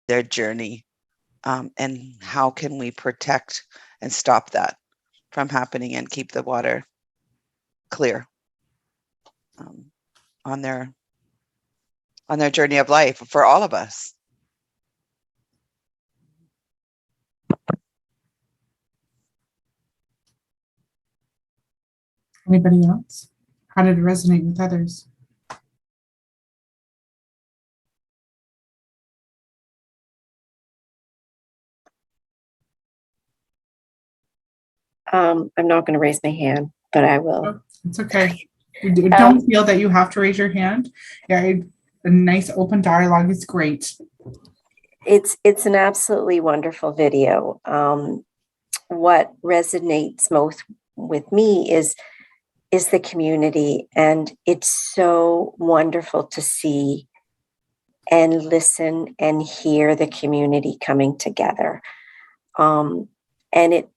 their journey, and how can we protect and stop that from happening and keep the water clear on their journey of life for all of us. Anybody else? How did it resonate with others? I'm not going to raise my hand, but I will. Oh, it's okay. Don't feel that you have to raise your hand. Yeah, a nice open dialogue is great. It's an absolutely wonderful video. What resonates most with me is the community, and it's so wonderful to see and listen and hear the community coming together. And it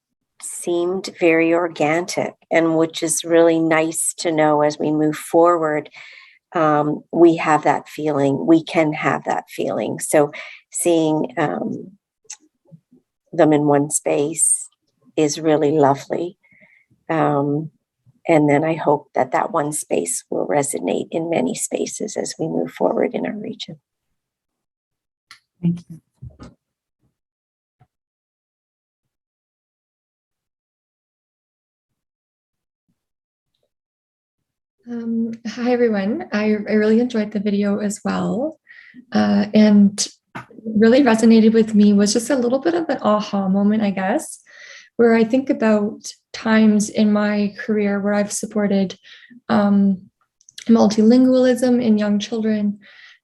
seemed very organic, and which is really nice to know as we move forward. We have that feeling, we can have that feeling. So seeing them in one space is really lovely. And then I hope that that one space will resonate in many spaces as we move forward in our region. Thank you. Hi, everyone. I really enjoyed the video as well. And really resonated with me was just a little bit of an aha moment, I guess, where I think about times in my career where I've supported multilingualism in young children.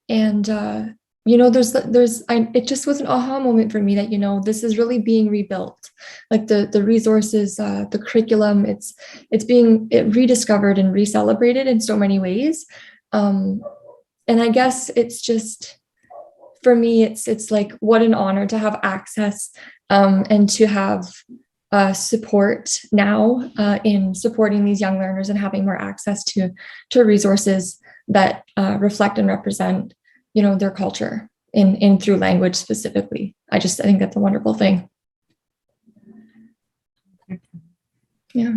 And, it just was an aha moment for me that, this is really being rebuilt. Like the resources, the curriculum, it's being rediscovered and re-celebrated in so many ways. And I guess it's just, for me, it's like, what an honor to have access and to have support now in supporting these young learners and having more access to resources that reflect and represent, their culture in through language specifically. I think that's a wonderful thing. Yeah.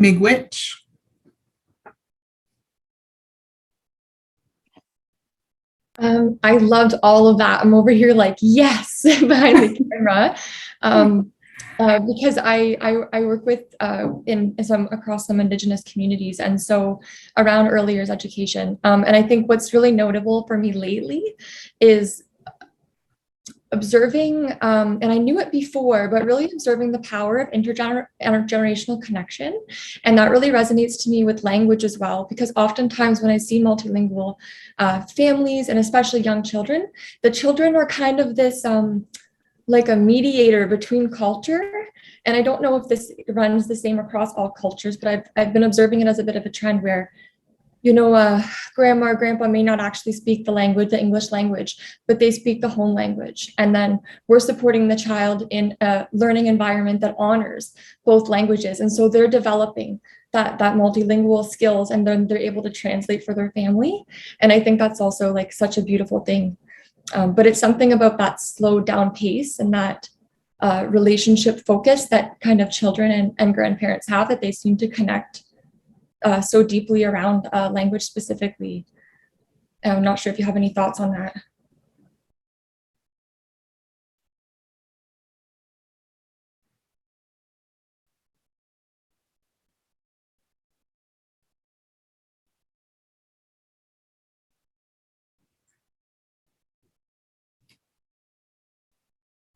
Miigwech. I loved all of that. I'm over here like, yes, behind the camera. Because I work with in some across some Indigenous communities, and so around early years education. And I think what's really notable for me lately is observing, and I knew it before, but really observing the power of intergenerational connection. And that really resonates to me with language as well, because oftentimes when I see multilingual families, and especially young children, the children are kind of this like a mediator between culture. And I don't know if this runs the same across all cultures, but I've been observing it as a bit of a trend where, you know, grandma or grandpa may not actually speak the language, the English language, but they speak the home language. And then we're supporting the child in a learning environment that honors both languages. And so they're developing that multilingual skills, and then they're able to translate for their family. And I think that's also like such a beautiful thing. But it's something about that slowed down pace and that relationship focus that kind of children and grandparents have, that they seem to connect so deeply around language specifically. I'm not sure if you have any thoughts on that.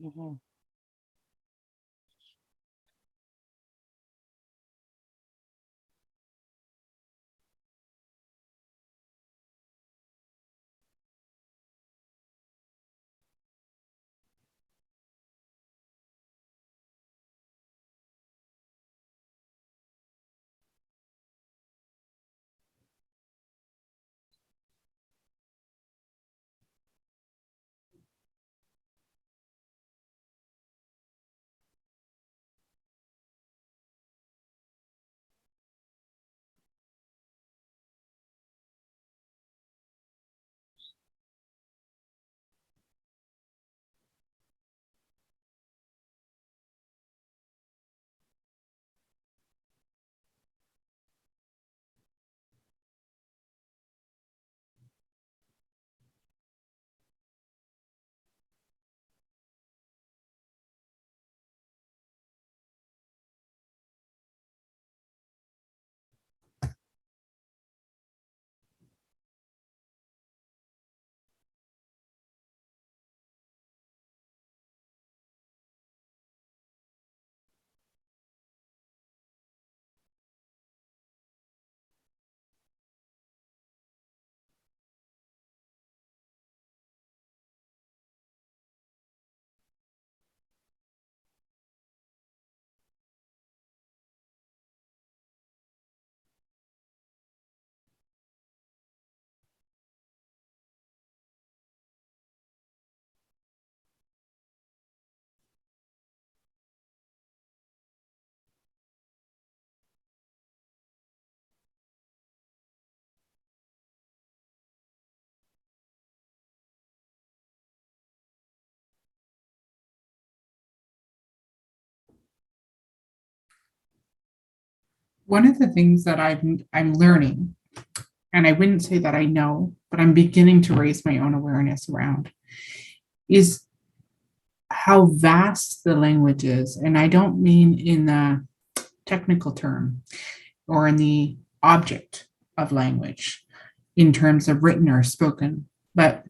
Mhm. One of the things that I'm learning, and I wouldn't say that I know, but I'm beginning to raise my own awareness around, is how vast the language is. And I don't mean in the technical term or in the object of language in terms of written or spoken, but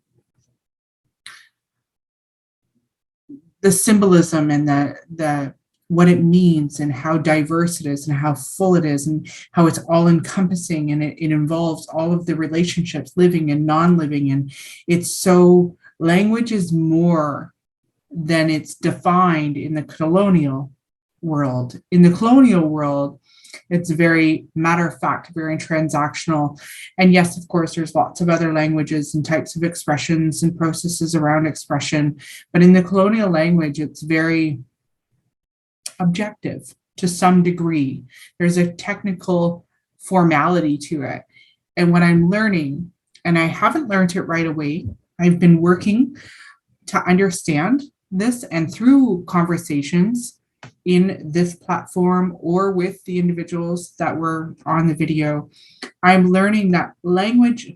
the symbolism and the what it means and how diverse it is and how full it is and how it's all encompassing, and it involves all of the relationships, living and non-living. And it's so, language is more than it's defined in the colonial world. In the colonial world, it's very matter of fact, very transactional. And yes, of course, there's lots of other languages and types of expressions and processes around expression. But in the colonial language, it's very objective to some degree. There's a technical formality to it. And what I'm learning, and I haven't learned it right away, I've been working to understand this, and through conversations in this platform or with the individuals that were on the video, I'm learning that language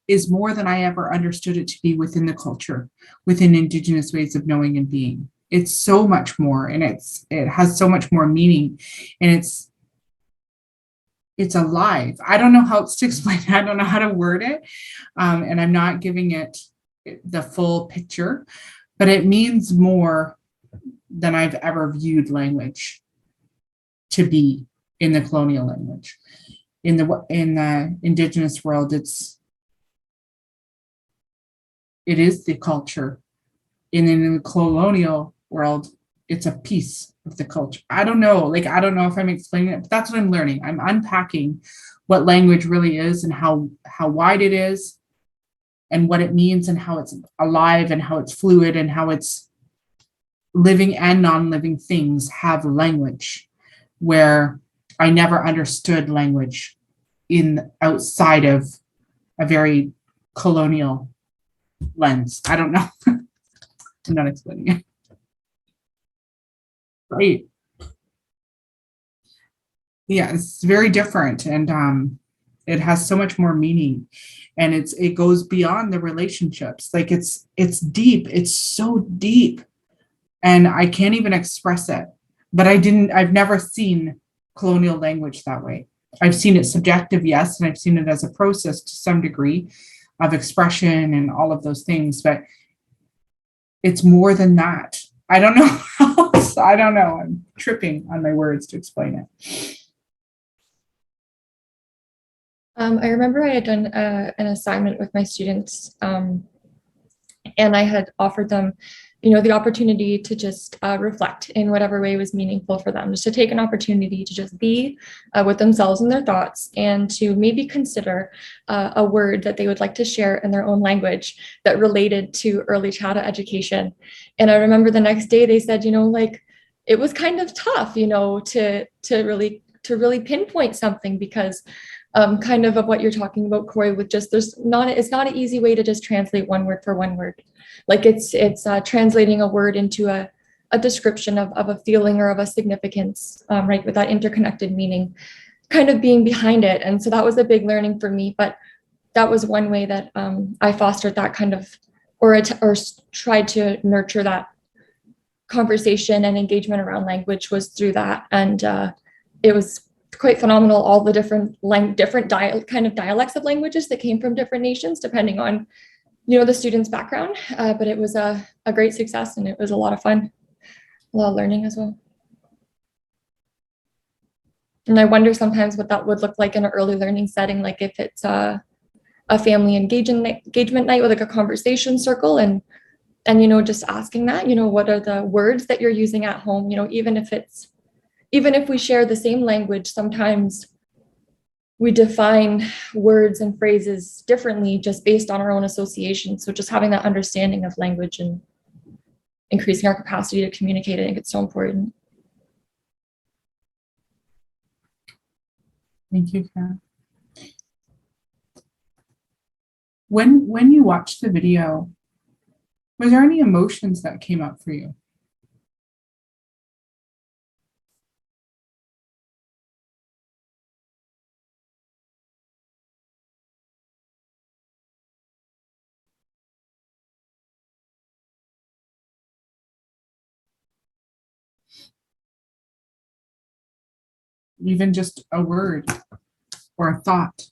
is more than I ever understood it to be within the culture, within Indigenous ways of knowing and being. It's so much more, and it has so much more meaning, and it's alive. I don't know how else to explain it. I don't know how to word it, and I'm not giving it the full picture, but it means more than I've ever viewed language to be in the colonial language. In the Indigenous world, it is the culture. In the colonial world, it's a piece of the culture. I don't know if I'm explaining it, but that's what I'm learning. I'm unpacking what language really is and how wide it is and what it means and how it's alive and how it's fluid and how it's living and non-living things have language, where I never understood language in outside of a very colonial lens. I don't know. I'm not explaining it. Right. Yeah, it's very different, and it has so much more meaning, and it goes beyond the relationships. Like it's deep. It's so deep, and I can't even express it. But I've never seen colonial language that way. I've seen it subjective, yes, and I've seen it as a process to some degree of expression and all of those things, but it's more than that. I don't know how else. I don't know. I'm tripping on my words to explain it. I remember I had done an assignment with my students, and I had offered them, the opportunity to just reflect in whatever way was meaningful for them, just to take an opportunity to just be with themselves and their thoughts, and to maybe consider a word that they would like to share in their own language that related to early childhood education. And I remember the next day they said, it was kind of tough, to really pinpoint something, because kind of what you're talking about, Corey, with just it's not an easy way to just translate one word for one word. Like it's translating a word into a description of a feeling or of a significance, right, with that interconnected meaning kind of being behind it. And so that was a big learning for me, but that was one way that I fostered that kind of, or tried to nurture that conversation and engagement around language, was through that. And it was quite phenomenal, all the different dialects of languages that came from different nations, depending on the student's background. But it was a great success, and it was a lot of fun, a lot of learning as well. And I wonder sometimes what that would look like in an early learning setting, like if it's a family engagement night with like a conversation circle, and just asking that, what are the words that you're using at home, even if we share the same language, sometimes we define words and phrases differently just based on our own association. So just having that understanding of language and increasing our capacity to communicate, I think it's so important. Thank you, Karen. When you watched the video, was there any emotions that came up for you? Even just a word or a thought?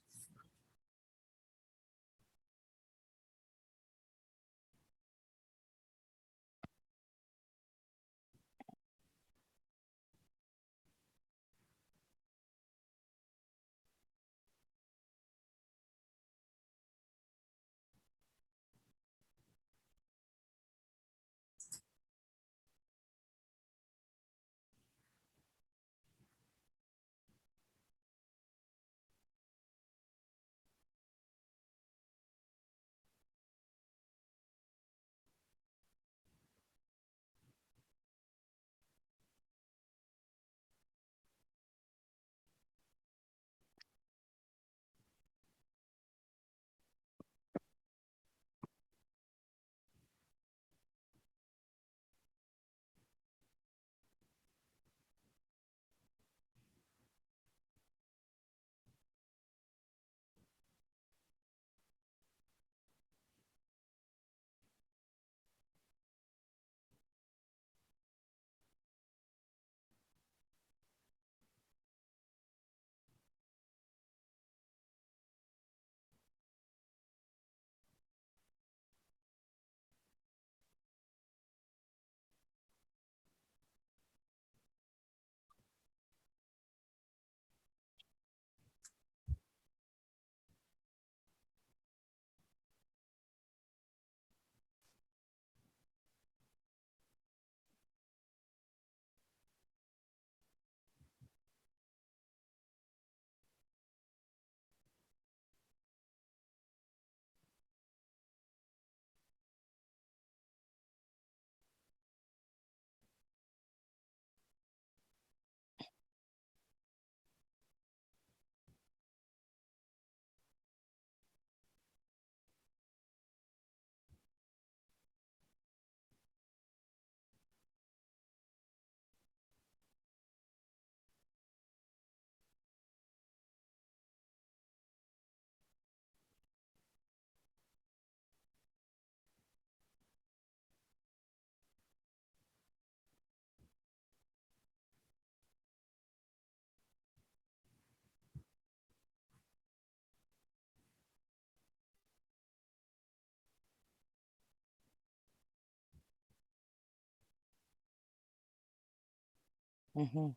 Mhm.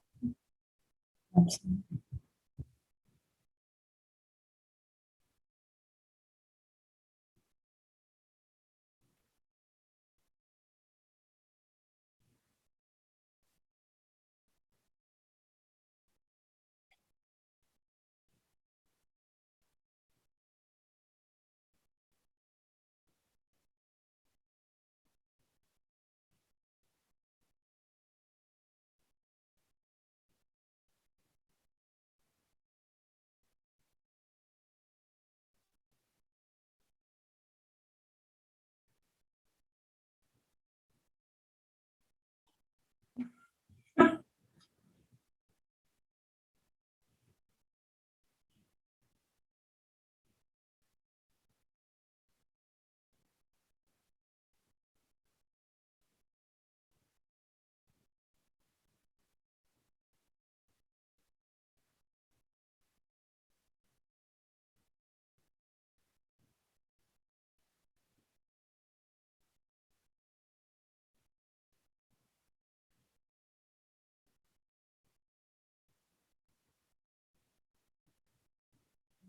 Absolutely.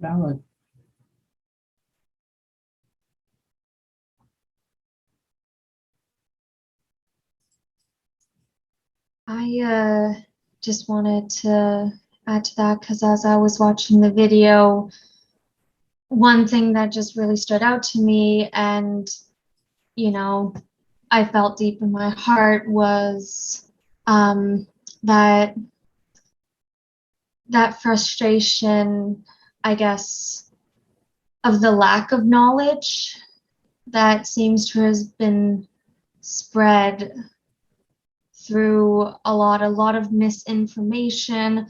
Valid. I just wanted to add to that because as I was watching the video, one thing that just really stood out to me and, you know, I felt deep in my heart was that frustration, I guess, of the lack of knowledge that seems to have been spread through a lot of misinformation,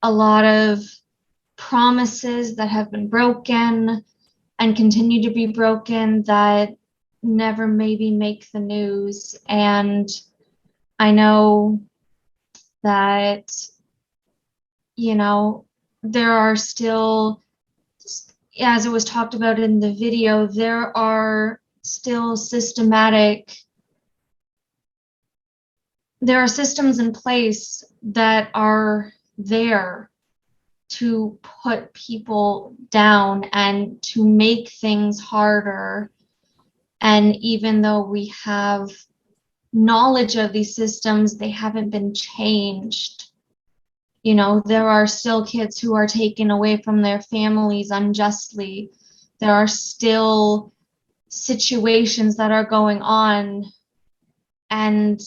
a lot of promises that have been broken and continue to be broken that never maybe make the news. And I know that, you know, there are still, as it was talked about in the video, there are still there are systems in place that are there to put people down and to make things harder. And even though we have knowledge of these systems, they haven't been changed. You know, there are still kids who are taken away from their families unjustly. There are still situations that are going on. And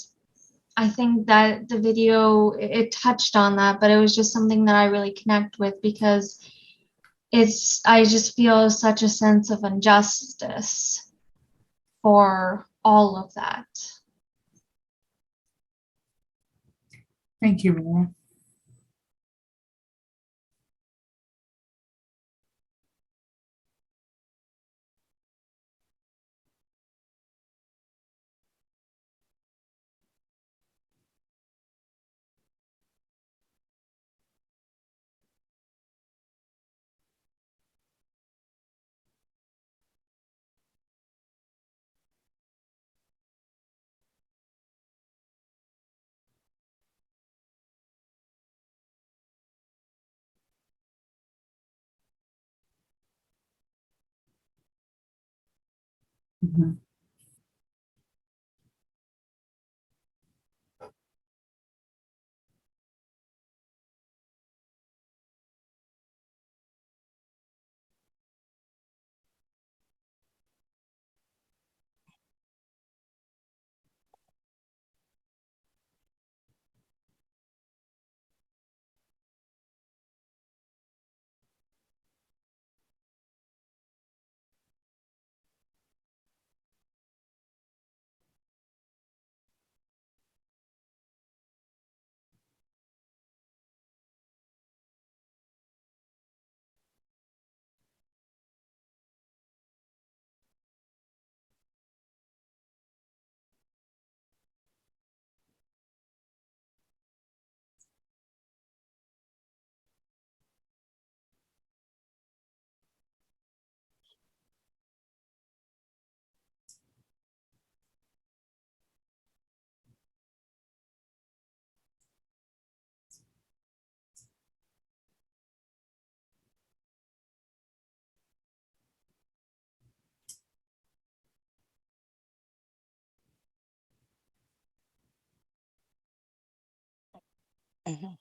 I think that the video, it touched on that, but it was just something that I really connect with because I just feel such a sense of injustice for all of that. Thank you, Laura. Mhm. Mhm.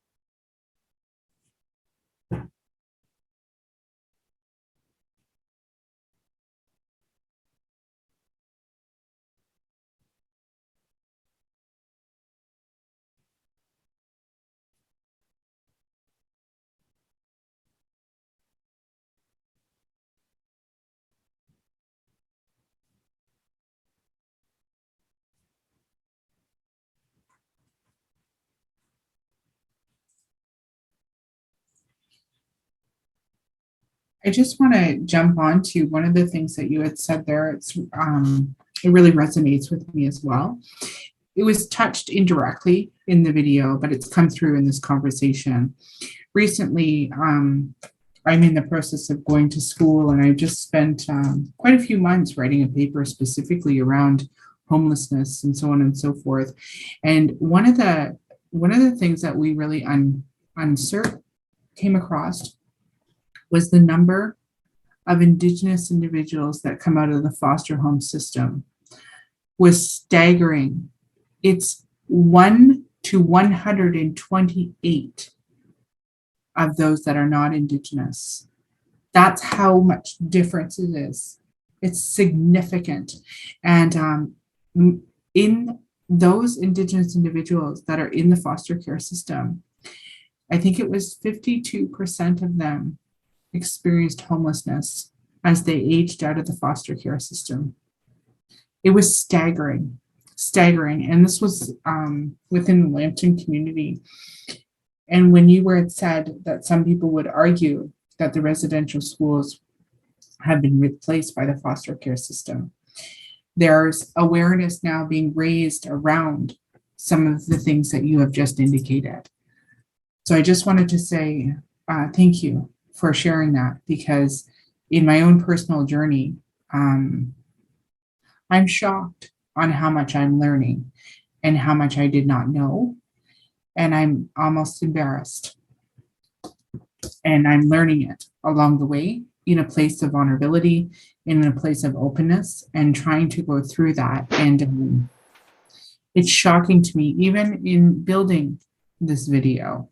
I just want to jump on to one of the things that you had said there. It really resonates with me as well. It was touched indirectly in the video, but it's come through in this conversation. Recently, I'm in the process of going to school, and I've just spent quite a few months writing a paper specifically around homelessness and so on and so forth. And one of the things that we really came across was the number of Indigenous individuals that come out of the foster home system was staggering. It's 1 to 128 of those that are not Indigenous. That's how much difference it is. It's significant. And in those Indigenous individuals that are in the foster care system, I think it was 52% of them experienced homelessness as they aged out of the foster care system. It was staggering. And this was within the Lambton community. And when you were said that some people would argue that the residential schools have been replaced by the foster care system, there's awareness now being raised around some of the things that you have just indicated. So I just wanted to say thank you for sharing that, because in my own personal journey, I'm shocked on how much I'm learning and how much I did not know. And I'm almost embarrassed. And I'm learning it along the way in a place of vulnerability, in a place of openness, and trying to go through that. And it's shocking to me, even in building this video,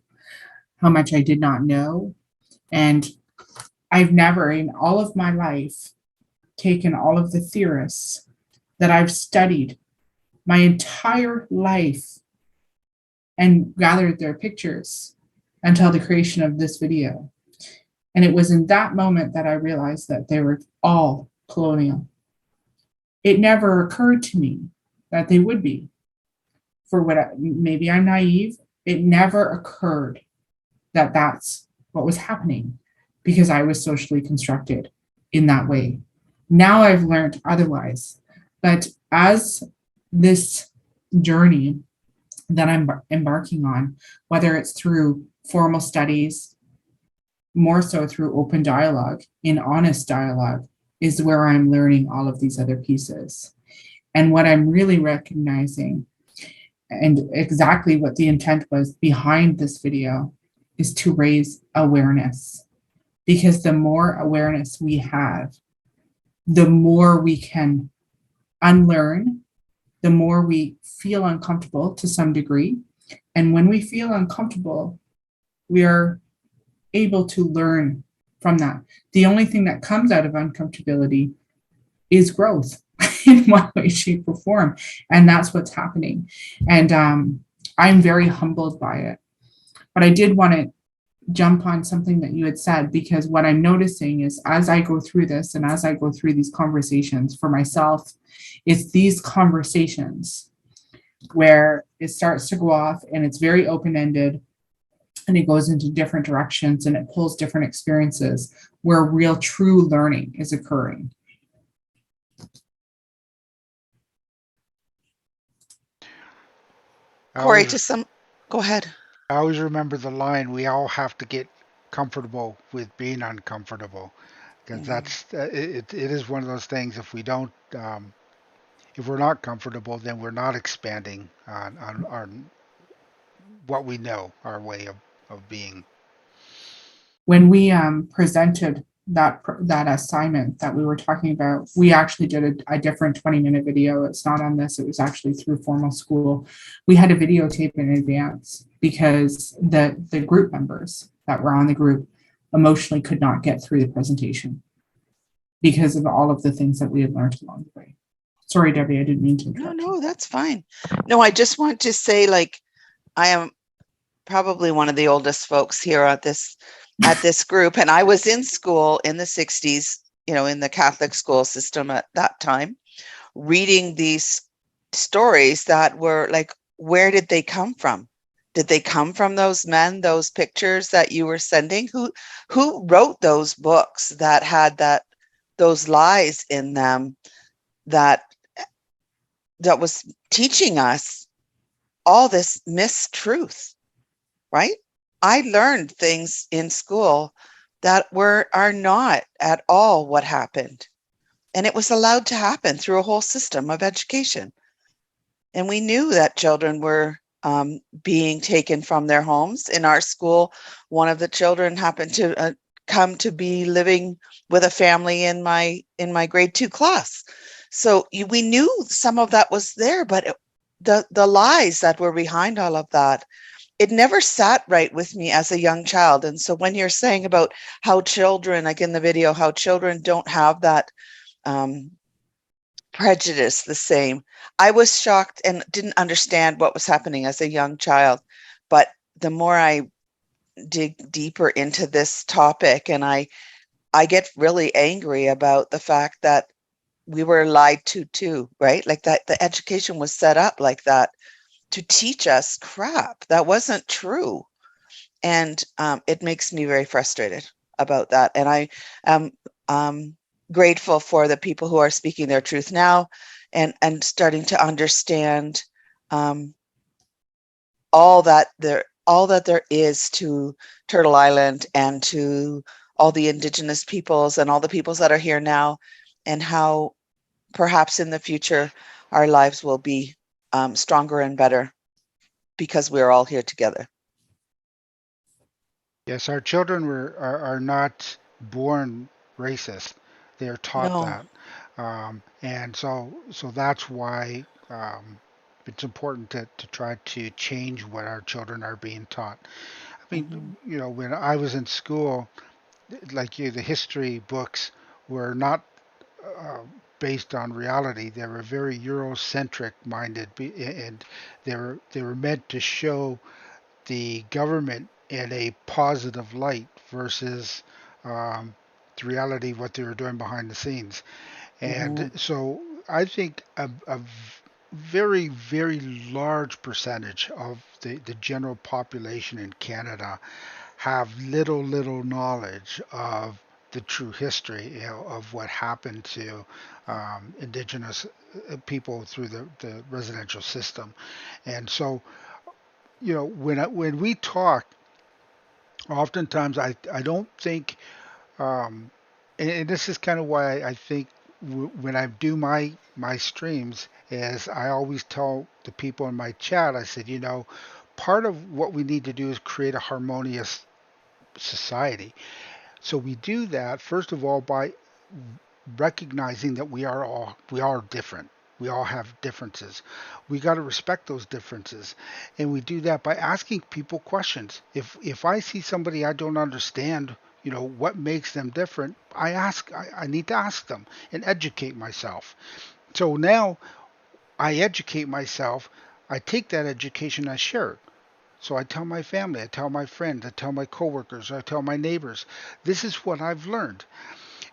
how much I did not know. And I've never in all of my life taken all of the theorists that I've studied my entire life and gathered their pictures until the creation of this video. And it was in that moment that I realized that they were all colonial. It never occurred to me that they would be. Maybe I'm naive. It never occurred that that's what was happening, because I was socially constructed in that way. Now I've learned otherwise. But as this journey that I'm embarking on, whether it's through formal studies, more so through open dialogue, in honest dialogue, is where I'm learning all of these other pieces. And what I'm really recognizing, and exactly what the intent was behind this video, is to raise awareness. Because the more awareness we have, the more we can unlearn, the more we feel uncomfortable to some degree. And when we feel uncomfortable, we are able to learn from that. The only thing that comes out of uncomfortability is growth in one way, shape, or form. And that's what's happening. And I'm very humbled by it. But I did want to jump on something that you had said, because what I'm noticing is, as I go through this and as I go through these conversations for myself, it's these conversations where it starts to go off and it's very open-ended and it goes into different directions and it pulls different experiences where real true learning is occurring. Corey, go ahead. I always remember the line, we all have to get comfortable with being uncomfortable, because that's it is one of those things. If we don't if we're not comfortable, then we're not expanding on what we know, our way of being. When we presented that assignment that we were talking about, we actually did a different 20-minute video. It's not on this. It was actually through formal school. We had to videotape in advance because the group members that were on the group emotionally could not get through the presentation because of all of the things that we had learned along the way. Sorry, Debbie, I didn't mean to interrupt. No, that's fine. No, I just want to say, like, I am probably one of the oldest folks here at this group, and I was in school in the 60s, in the Catholic school system at that time, reading these stories that were like, where did they come from? Did they come from those men, those pictures that you were sending? Who wrote those books that had those lies in them that was teaching us all this mistruth, right? I learned things in school that are not at all what happened. And it was allowed to happen through a whole system of education. And we knew that children were being taken from their homes. In our school, one of the children happened to come to be living with a family in my grade 2 class. So we knew some of that was there, but the lies that were behind all of that, it never sat right with me as a young child. And so when you're saying about how children, like in the video, how children don't have that prejudice the same, I was shocked and didn't understand what was happening as a young child. But the more I dig deeper into this topic, and I get really angry about the fact that we were lied to too, right? Like that the education was set up like that to teach us crap that wasn't true. And it makes me very frustrated about that. And I am grateful for the people who are speaking their truth now and starting to understand all that there is to Turtle Island and to all the Indigenous peoples and all the peoples that are here now, and how perhaps in the future our lives will be stronger and better because we're all here together. Yes, our children are not born racist. They're taught No. that, and so that's why it's important to try to change what our children are being taught. I Mhm. mean, when I was in school, like you, the history books were not uh, based on reality. They were very Eurocentric minded, and they were meant to show the government in a positive light versus the reality of what they were doing behind the scenes. And Mhm. so I think a very, very large percentage of the general population in Canada have little knowledge of the true history, of what happened to Indigenous people through the residential system. And so, when we talk, oftentimes I don't think, um, and this is kind of why I think when I do my streams, is I always tell the people in my chat, I said, part of what we need to do is create a harmonious society. So we do that first of all by recognizing that we are different. We all have differences. We got to respect those differences, and we do that by asking people questions. If I see somebody I don't understand, what makes them different, I need to ask them and educate myself. So now I educate myself. I take that education, I share it. So I tell my family, I tell my friends, I tell my coworkers, I tell my neighbors, this is what I've learned.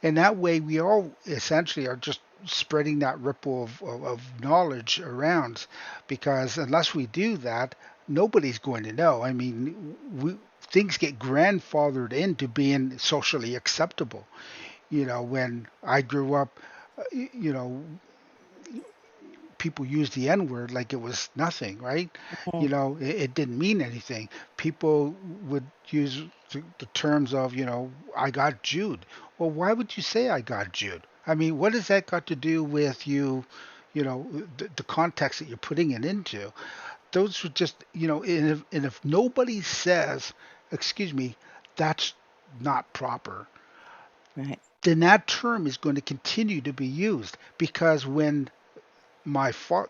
And that way we all essentially are just spreading that ripple of knowledge around, because unless we do that, nobody's going to know. I mean, things get grandfathered into being socially acceptable. When I grew up, you know, people use the N word like it was nothing, right? Mhm. It didn't mean anything. People would use the terms of, I got Jude. Well, why would you say I got Jude? I mean, what has that got to do with you? The context that you're putting it into. Those were just, and if nobody says, excuse me, that's not proper, Right. then that term is going to continue to be used, because when my father,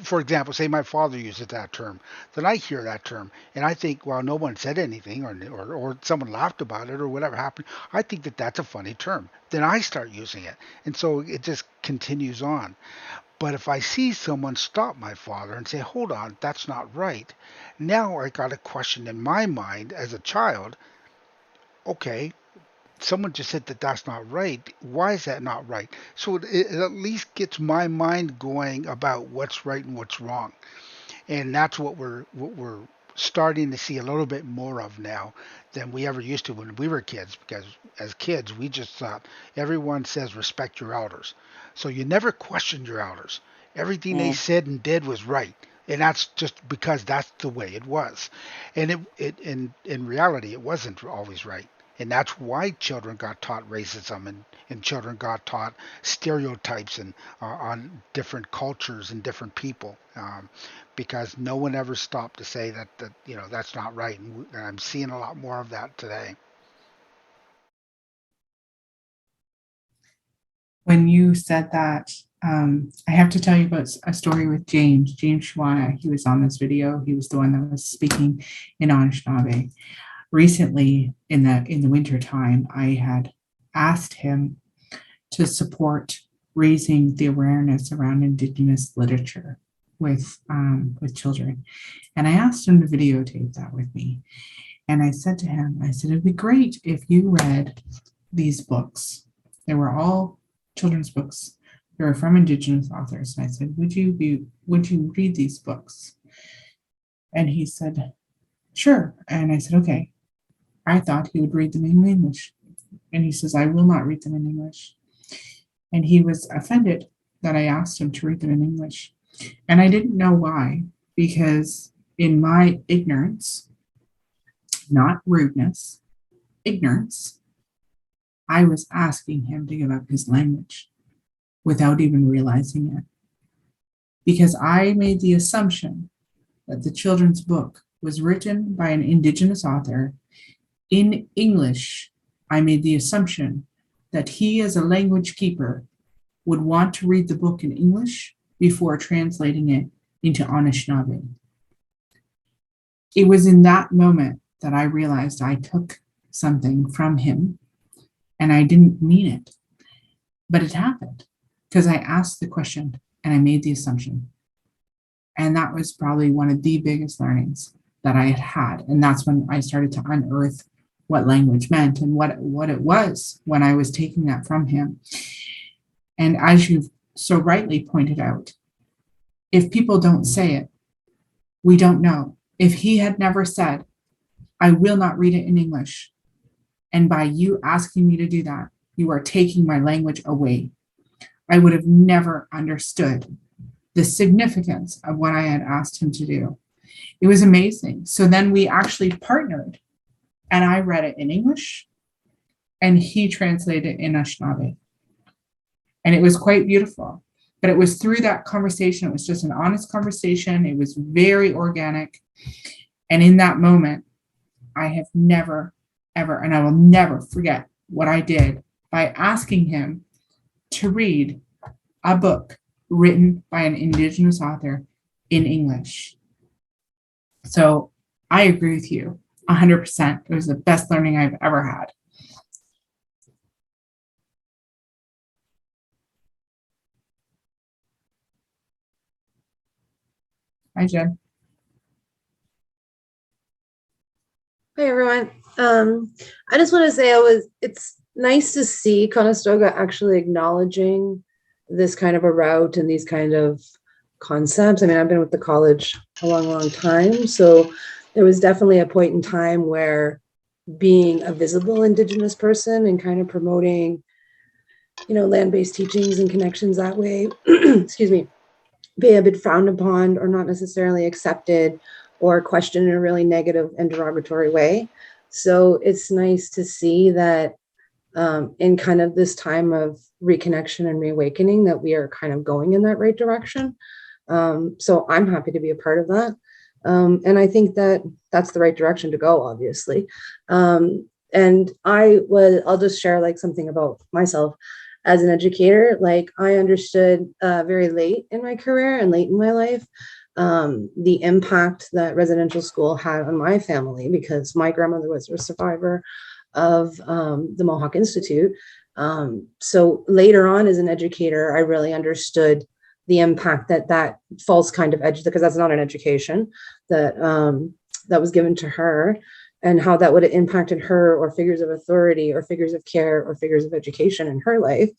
for example, say my father uses that term, then I hear that term and I think, well, no one said anything, or someone laughed about it, or whatever happened. I think that that's a funny term. Then I start using it. And so it just continues on. But if I see someone stop my father and say, hold on, that's not right, now I got a question in my mind as a child. Okay, someone just said that that's not right. Why is that not right? So it at least gets my mind going about what's right and what's wrong. And that's what we're starting to see a little bit more of now than we ever used to when we were kids, because as kids we just thought everyone says respect your elders, so you never questioned your elders. Everything they Mm. said and did was right, and that's just because that's the way it was. And it in reality it wasn't always right. And that's why children got taught racism, and children got taught stereotypes and on different cultures and different people, because no one ever stopped to say that that's not right. And I'm seeing a lot more of that today. When you said that, I have to tell you about a story with James Schwana. He was on this video. He was the one that was speaking in Anishinaabe. Recently, in the winter time, I had asked him to support raising the awareness around Indigenous literature with children, and I asked him to videotape that with me. And I said to him, I said, it'd be great if you read these books. They were all children's books. They were from Indigenous authors. And I said, would you read these books? And he said, sure. And I said, okay. I thought he would read them in English. And he says, I will not read them in English. And he was offended that I asked him to read them in English. And I didn't know why, because in my ignorance, not rudeness, ignorance, I was asking him to give up his language without even realizing it. Because I made the assumption that the children's book was written by an Indigenous author in English. I made the assumption that he, as a language keeper, would want to read the book in English before translating it into Anishinaabe. It was in that moment that I realized I took something from him and I didn't mean it, but it happened because I asked the question and I made the assumption. And that was probably one of the biggest learnings that I had had. And that's when I started to unearth what language meant and what it was when I was taking that from him. And as you've so rightly pointed out, if people don't say it, we don't know. If he had never said, I will not read it in English, and by you asking me to do that, you are taking my language away, I would have never understood the significance of what I had asked him to do. It was amazing. So then we actually partnered, and I read it in English, and he translated it in Anishinaabe. And it was quite beautiful. But it was through that conversation. It was just an honest conversation. It was very organic. And in that moment, I have never, ever, and I will never forget what I did by asking him to read a book written by an Indigenous author in English. So I agree with you 100%. It was the best learning I've ever had. Hi, Jen. Hi everyone. I just want to say it's nice to see Conestoga actually acknowledging this kind of a route and these kind of concepts. I mean, I've been with the college a long, long time. So there was definitely a point in time where being a visible Indigenous person and kind of promoting, land-based teachings and connections that way, excuse me, may have been frowned upon or not necessarily accepted or questioned in a really negative and derogatory way. So it's nice to see that in kind of this time of reconnection and reawakening that we are kind of going in that right direction. So I'm happy to be a part of that. And I think that that's the right direction to go, obviously. And I'll just share like something about myself as an educator. Like I understood very late in my career and late in my life the impact that residential school had on my family, because my grandmother was a survivor of the Mohawk Institute. So later on as an educator, I really understood the impact that that false kind of because that's not an education that that was given to her, and how that would have impacted her or figures of authority or figures of care or figures of education in her life.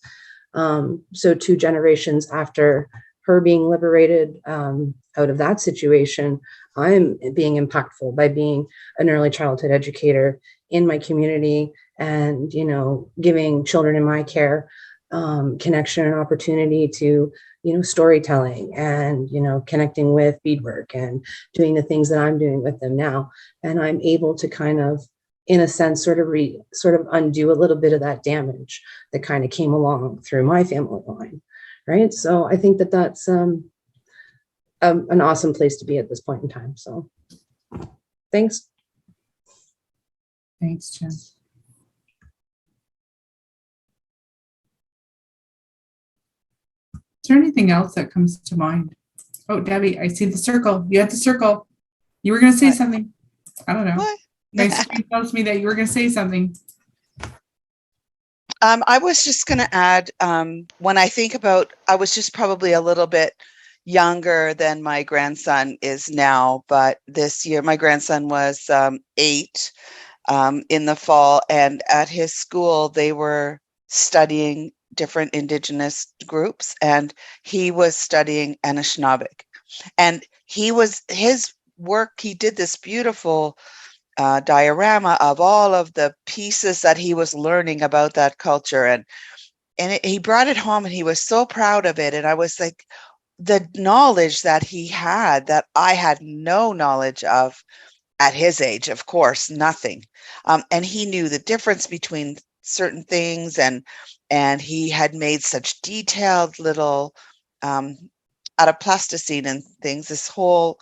So 2 generations after her being liberated out of that situation, I'm being impactful by being an early childhood educator in my community, and giving children in my care connection and opportunity to storytelling, and connecting with beadwork and doing the things that I'm doing with them now. And I'm able to kind of, in a sense, sort of undo a little bit of that damage that kind of came along through my family line, right? So I think that that's an awesome place to be at this point in time. So thanks. Thanks, Jen. Is there anything else that comes to mind? Oh, Debbie, I see the circle. You had the circle. You were going to say What? something. I don't know. What? My screen tells me that you were going to say something. I was just going to add, when I think about, I was just probably a little bit younger than my grandson is now, but this year my grandson was 8 in the fall, and at his school they were studying different Indigenous groups, and he was studying Anishinaabeg, and his work, he did this beautiful diorama of all of the pieces that he was learning about that culture, and he brought it home, and he was so proud of it. And I was like, the knowledge that he had that I had no knowledge of at his age, of course, nothing. And he knew the difference between certain things, and he had made such detailed little out of plasticine and things, this whole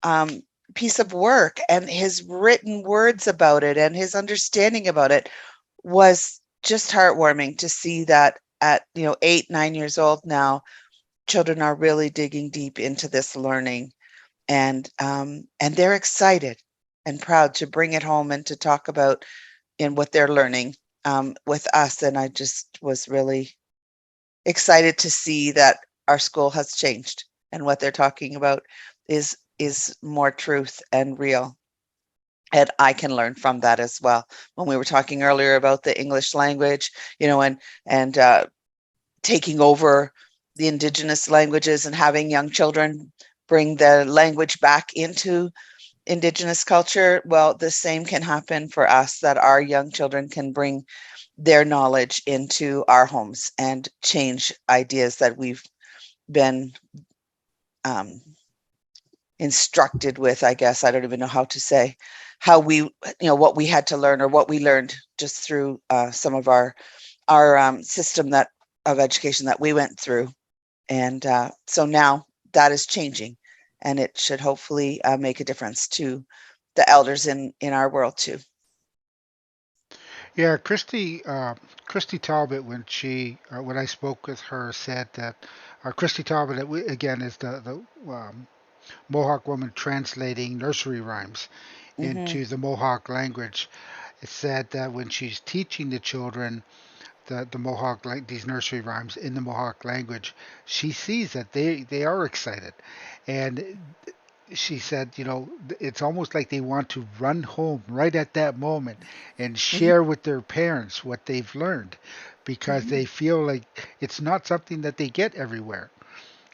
um, piece of work, and his written words about it and his understanding about it was just heartwarming to see that at 8, 9 years old now, children are really digging deep into this learning, and they're excited and proud to bring it home and to talk about in what they're learning with us. And I just was really excited to see that our school has changed, and what they're talking about is more truth and real. And I can learn from that as well. When we were talking earlier about the English language, and taking over the Indigenous languages and having young children bring the language back into Indigenous culture, well, the same can happen for us, that our young children can bring their knowledge into our homes and change ideas that we've been instructed with. I guess I don't even know how to say how we, what we had to learn, or what we learned just through some of our system of education that we went through. And so now that is changing, and it should hopefully make a difference to the elders in our world too. Yeah, Christy Talbot, when I spoke with her, said that Christy Talbot, again, is the Mohawk woman translating nursery rhymes Mm-hmm. into the Mohawk language. It said that when she's teaching the children the Mohawk, like these nursery rhymes in the Mohawk language, she sees that they are excited, and she said, it's almost like they want to run home right at that moment and Mm-hmm. share with their parents what they've learned, because Mm-hmm. they feel like it's not something that they get everywhere.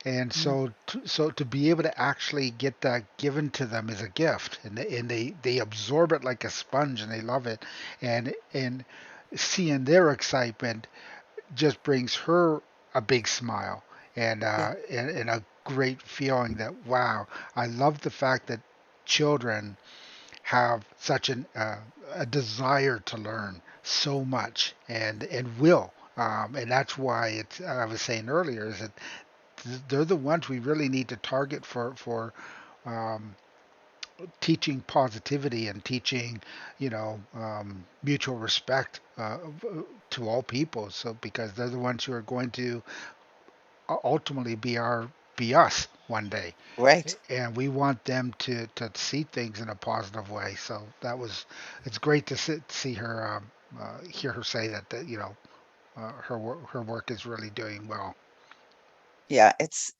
And Mm-hmm. so to be able to actually get that given to them is a gift, and they absorb it like a sponge, and they love it, and seeing their excitement just brings her a big smile, and Yeah. and a great feeling that, wow, I love the fact that children have such a desire to learn so much, and will, and that's why it's, I was saying earlier, is that they're the ones we really need to target for um, teaching positivity and teaching, mutual respect to all people. So because they're the ones who are going to ultimately be us one day, Right. and we want them to see things in a positive way. So it's great to see her, hear her say that her work is really doing well. Yeah, it's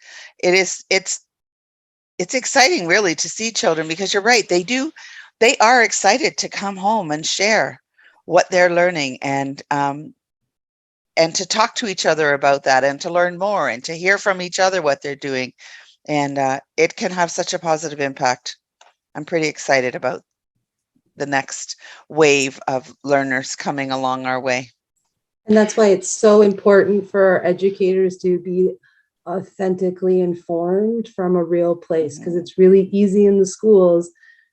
exciting really to see children, because you're right, they are excited to come home and share what they're learning, and to talk to each other about that, and to learn more, and to hear from each other what they're doing. And it can have such a positive impact. I'm pretty excited about the next wave of learners coming along our way. And that's why it's so important for our educators to be authentically informed from a real place, because it's really easy in the schools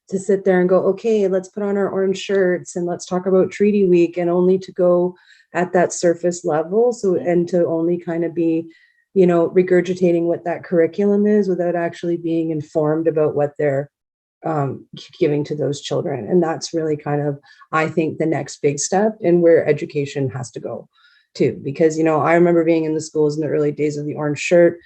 to sit there and go, okay, let's put on our orange shirts and let's talk about treaty week, and only to go at that surface level. So, and to only kind of be, regurgitating what that curriculum is without actually being informed about what they're giving to those children. And that's really kind of, I think, the next big step in where education has to go too. Because, I remember being in the schools in the early days of the orange shirt,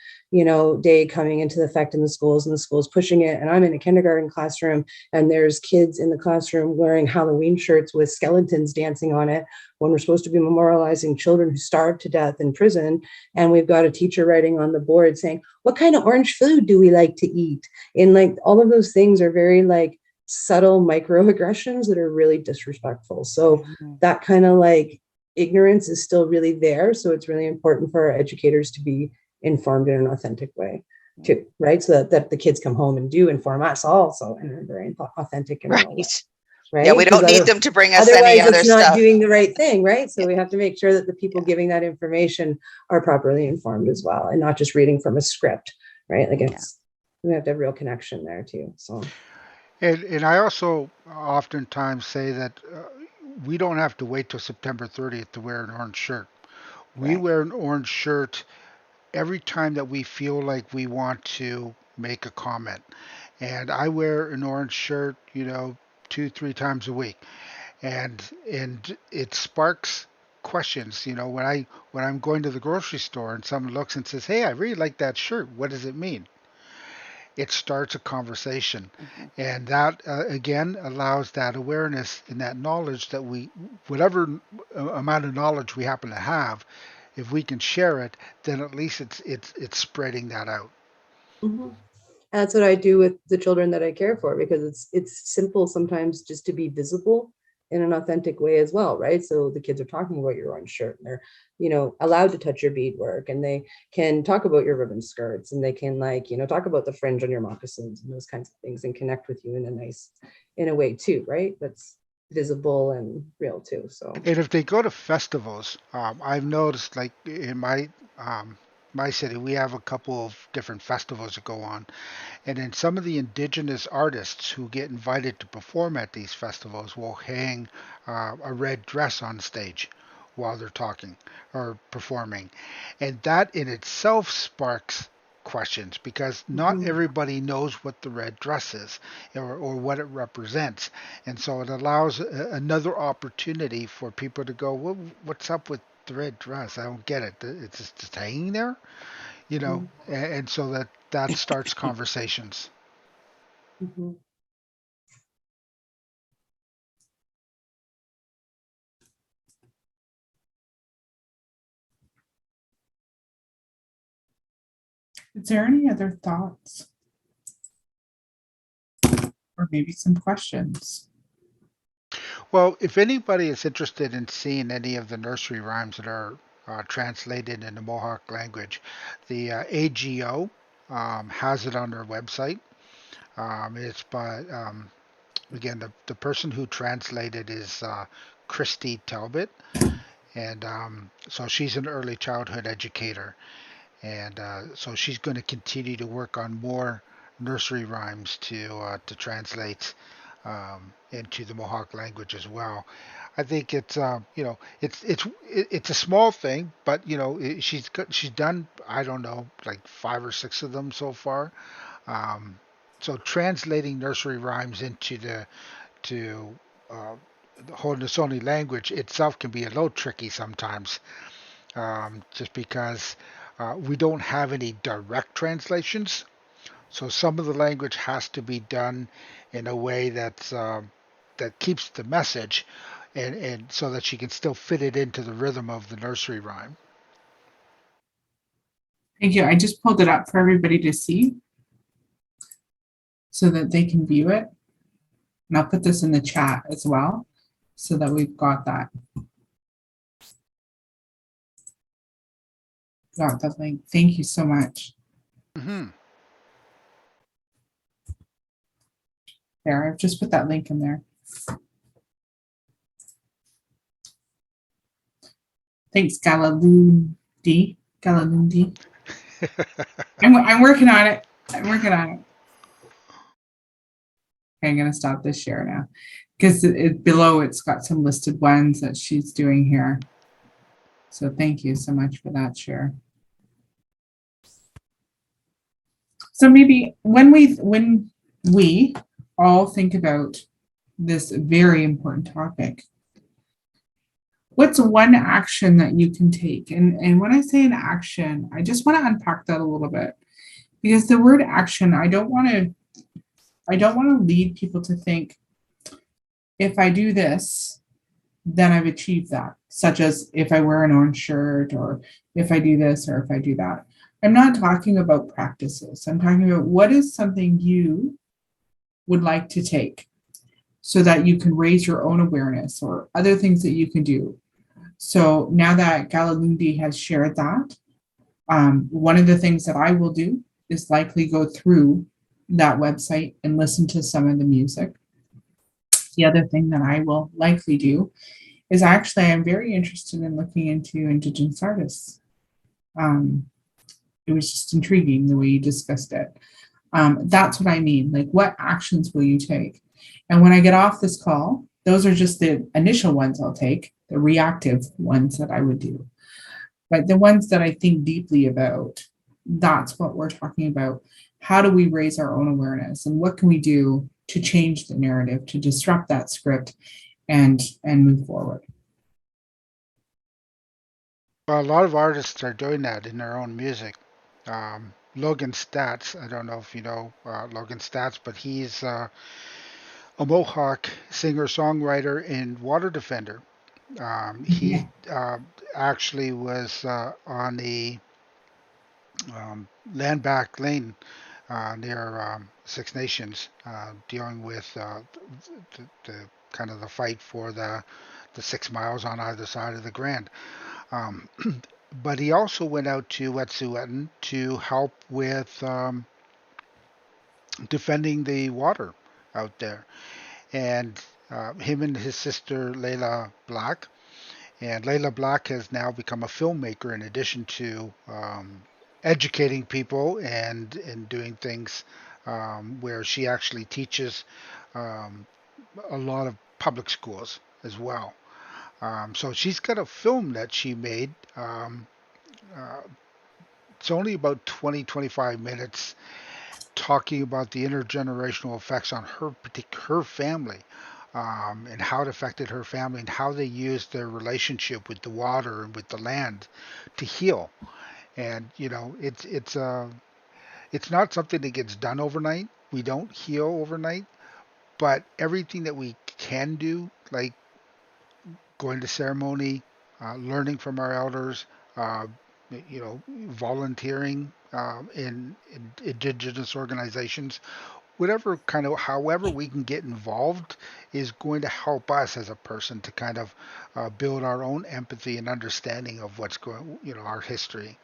day coming into effect in the schools, and the schools pushing it. And I'm in a kindergarten classroom, and there's kids in the classroom wearing Halloween shirts with skeletons dancing on it, when we're supposed to be memorializing children who starved to death in prison. And we've got a teacher writing on the board saying, what kind of orange food do we like to eat? And like all of those things are very like subtle microaggressions that are really disrespectful. So that kind of like ignorance is still really there. So it's really important for our educators to be informed in an authentic way too, right? So that the kids come home and do inform us also in a very authentic and real way, Right. right? Yeah, we don't need them to bring us any Otherwise other it's not stuff. doing the right thing, right? So Yeah. we have to make sure that the people giving that information are properly informed as well, and not just reading from a script, right? Like we have to have real connection there too. So And I also oftentimes say that we don't have to wait till September 30th to wear an orange shirt. We Right. wear an orange shirt every time that we feel like we want to make a comment. And I wear an orange shirt, 2, 3 times a week, and it sparks questions. When I'm going to the grocery store and someone looks and says, "Hey, I really like that shirt. What does it mean?" It starts a conversation. Mhm. And that, again, allows that awareness and that knowledge that whatever amount of knowledge we happen to have, if we can share it, then at least it's spreading that out. mhm. That's what I do with the children that I care for, because it's simple sometimes just to be visible in an authentic way as well, right? So the kids are talking about your orange shirt, and they're, allowed to touch your beadwork, and they can talk about your ribbon skirts, and they can like, talk about the fringe on your moccasins and those kinds of things, and connect with you in a way too, right? That's visible and real too. So And if they go to festivals, I've noticed, like in um, my city, we have a couple of different festivals that go on. And then some of the indigenous artists who get invited to perform at these festivals will hang a red dress on stage while they're talking or performing. And that in itself sparks questions, because not mhm, everybody knows what the red dress is, or what it represents. And so it allows another opportunity for people to go, well, what's up with the red dress? I don't get it. It's just hanging there, mhm, and so that starts conversations. mhm. Is there any other thoughts or maybe some questions? Well, if anybody is interested in seeing any of the nursery rhymes that are translated into Mohawk language, the AGO has it on their website. It's by, again, the person who translated is Christy Talbot. And so she's an early childhood educator. And so she's going to continue to work on more nursery rhymes to translate into the Mohawk language as well. I think it's a small thing, but she's done, I don't know, like 5 or 6 of them so far. Um, So translating nursery rhymes into the to the Haudenosaunee language itself can be a little tricky sometimes, just because we don't have any direct translations. So some of the language has to be done in a way that keeps the message, and so that she can still fit it into the rhythm of the nursery rhyme. Thank you. I just pulled it up for everybody to see so that they can view it. And I'll put this in the chat as well so that we've got that. Got the link. Thank you so much. Hmm. There, I've just put that link in there. Thanks, Galalundi. Galalundi. I'm working on it. I'm working on it. Okay, I'm going to stop this share now because below it's got some listed ones that she's doing here. So thank you so much for that share. So maybe when we all think about this very important topic, what's one action that you can take? And when I say an action, I just want to unpack that a little bit, because the word action, I don't want to lead people to think, if I do this, then I've achieved that, such as if I wear an orange shirt, or if I do this, or if I do that. I'm not talking about practices. I'm talking about what is something you would like to take so that you can raise your own awareness, or other things that you can do. So now that Galalundi has shared that, one of the things that I will do is likely go through that website and listen to some of the music. The other thing that I will likely do is actually, I'm very interested in looking into Indigenous artists. It was just intriguing the way you discussed it. That's what I mean. Like, what actions will you take? And when I get off this call, those are just the initial ones I'll take, the reactive ones that I would do. But the ones that I think deeply about, that's what we're talking about. How do we raise our own awareness, and what can we do to change the narrative, to disrupt that script and move forward? Well, a lot of artists are doing that in their own music. Logan Stats, I don't know if you know Logan Stats, but he's a Mohawk singer-songwriter and water defender. He Yeah. actually was on the land back lane near Six Nations, dealing with the kind of the fight for the 6 miles on either side of the Grand. Um, but he also went out to Wet'suwet'en to help with defending the water out there. And him and his sister Layla Black. And Layla Black has now become a filmmaker in addition to educating people and doing things where she actually teaches um, a lot of public schools as well. So she's got a film that she made. Uh, it's only about 20-25 minutes, talking about the intergenerational effects on her family, and how it affected her family, and how they used their relationship with the water and with the land to heal. And it's not something that gets done overnight. We don't heal overnight, but everything that we can do, like going to ceremony, learning from our elders, uh, volunteering in indigenous organizations, whatever kind of, however we can get involved, is going to help us as a person to kind of build our own empathy and understanding of what's going, our history.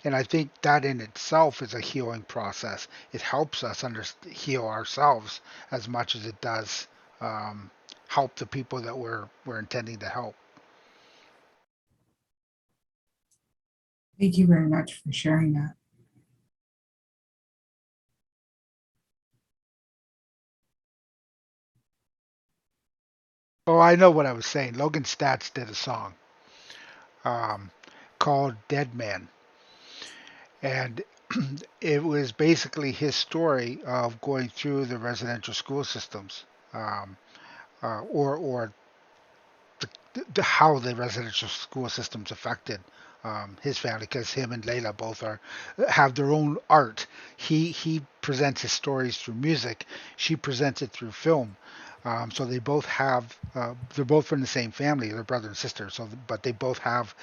And I think that in itself is a healing process. It helps us heal ourselves as much as it does um, help the people that we're intending to help. Thank you very much for sharing that. Oh, I know what I was saying. Logan Stats did a song um, called "Dead Man," and it was basically his story of going through the residential school systems, um, or how the residential school systems affected his family, because him and Layla both are have their own art. He presents his stories through music. She presents it through film. So they both have. They're both from the same family. They're brother and sister. So, but they both have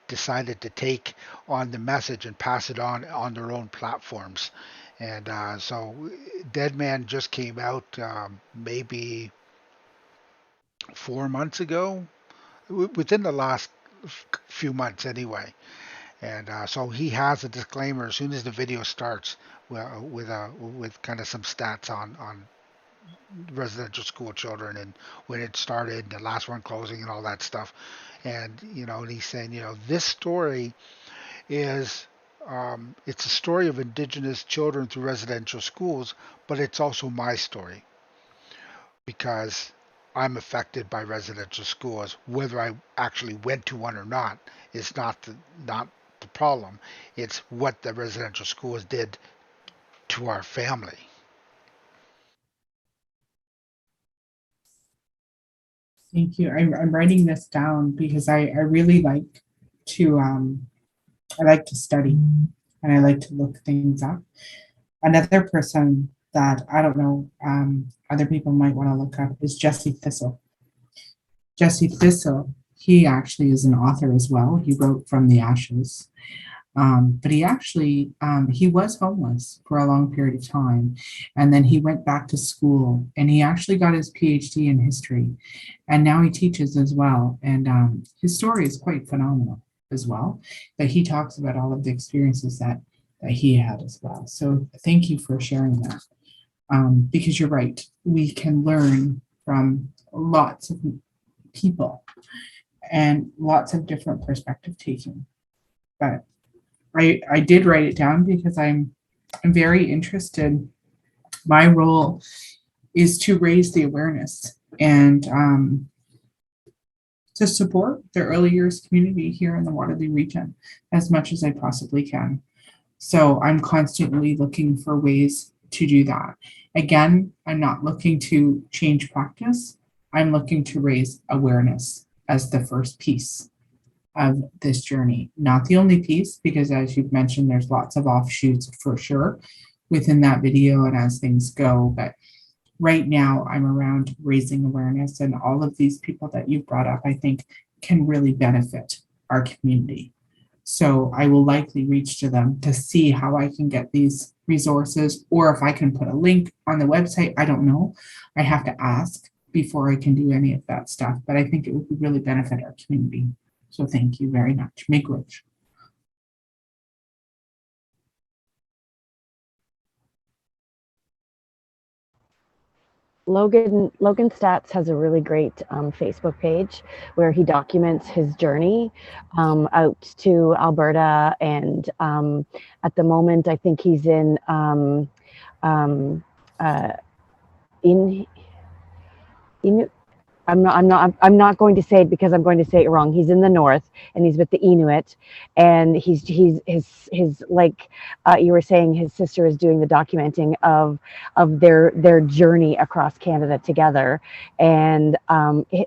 decided to take on the message and pass it on their own platforms. And so, Dead Man just came out maybe 4 months ago, within the last few months anyway. And so he has a disclaimer as soon as the video starts, well, with kind of some stats on residential school children and when it started, the last one closing, and all that stuff. And and he's saying, this story is. It's a story of Indigenous children through residential schools, but it's also my story because I'm affected by residential schools. Whether I actually went to one or not is not the problem. It's what the residential schools did to our family. Thank you. I'm writing this down because I really like to I like to study and I like to look things up. Another person that I don't know other people might want to look up is Jesse Thistle. Jesse Thistle, he actually is an author as well. He wrote From the Ashes. But he actually he was homeless for a long period of time, and then he went back to school, and he actually got his PhD in history, and now he teaches as well. And his story is quite phenomenal as well. But he talks about all of the experiences that he had as well. So thank you for sharing that, because you're right. We can learn from lots of people and lots of different perspective taking. But I did write it down because I'm very interested. My role is to raise the awareness and to support the early years community here in the Waterloo region as much as I possibly can. So I'm constantly looking for ways to do that. Again, I'm not looking to change practice. I'm looking to raise awareness as the first piece of this journey. Not the only piece, because as you've mentioned, there's lots of offshoots for sure within that video and as things go. But right now, I'm around raising awareness, and all of these people that you've brought up, I think, can really benefit our community. So I will likely reach to them to see how I can get these resources, or if I can put a link on the website. I don't know. I have to ask before I can do any of that stuff, but I think it would really benefit our community. So thank you very much. Miigwech. Logan Stats has a really great Facebook page where he documents his journey out to Alberta, and at the moment, I think he's um, in in I'm not going to say it because I'm going to say it wrong. He's in the north and he's with the Inuit, and he's his like you were saying, his sister is doing the documenting of their journey across Canada together, and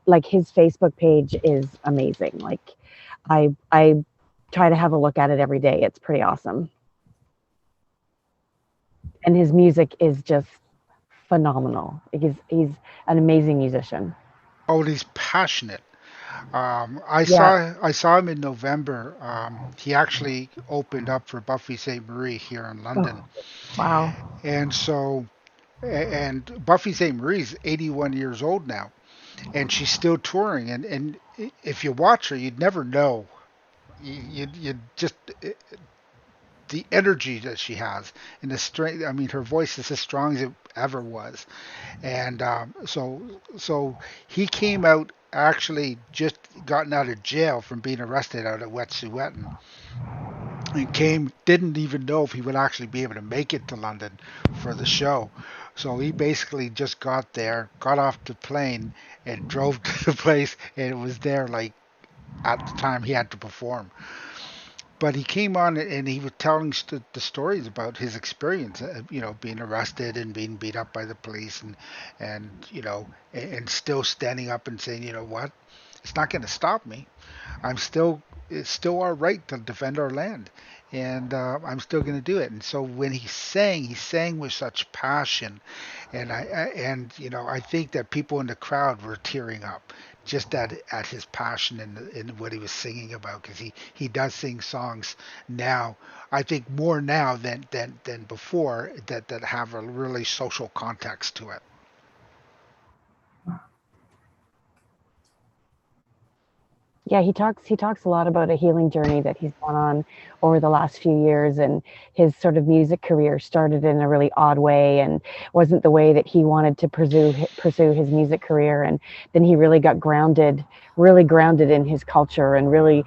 like his Facebook page is amazing. Like I try to have a look at it every day. It's pretty awesome, and his music is just phenomenal. He's an amazing musician. Oh, and he's passionate. I Yeah. saw him in November. He actually opened up for Buffy St. Marie here in London, Oh, wow. and so and Buffy St. Marie's 81 years old now, and she's still touring. And if you watch her, you'd never know. You just the energy that she has and the strength. I mean, her voice is as strong as it ever was. And so he came out, actually just gotten out of jail from being arrested out at Wet'suwet'en, and didn't even know if he would actually be able to make it to London for the show. So he basically just got there, got off the plane, and drove to the place, and it was there like at the time he had to perform. but he came on and he was telling the stories about his experience, being arrested and being beat up by the police, and and still standing up and saying, you know what, it's not going to stop me. I'm still it's still our right to defend our land, and I'm still going to do it. And so when he sang with such passion, and I think that people in the crowd were tearing up just at his passion and what he was singing about, because he does sing songs now. I think more now than before that have a really social context to it. Yeah, he talks a lot about a healing journey that he's gone on over the last few years, and his sort of music career started in a really odd way and wasn't the way that he wanted to pursue his music career. And then he really got really grounded in his culture, and really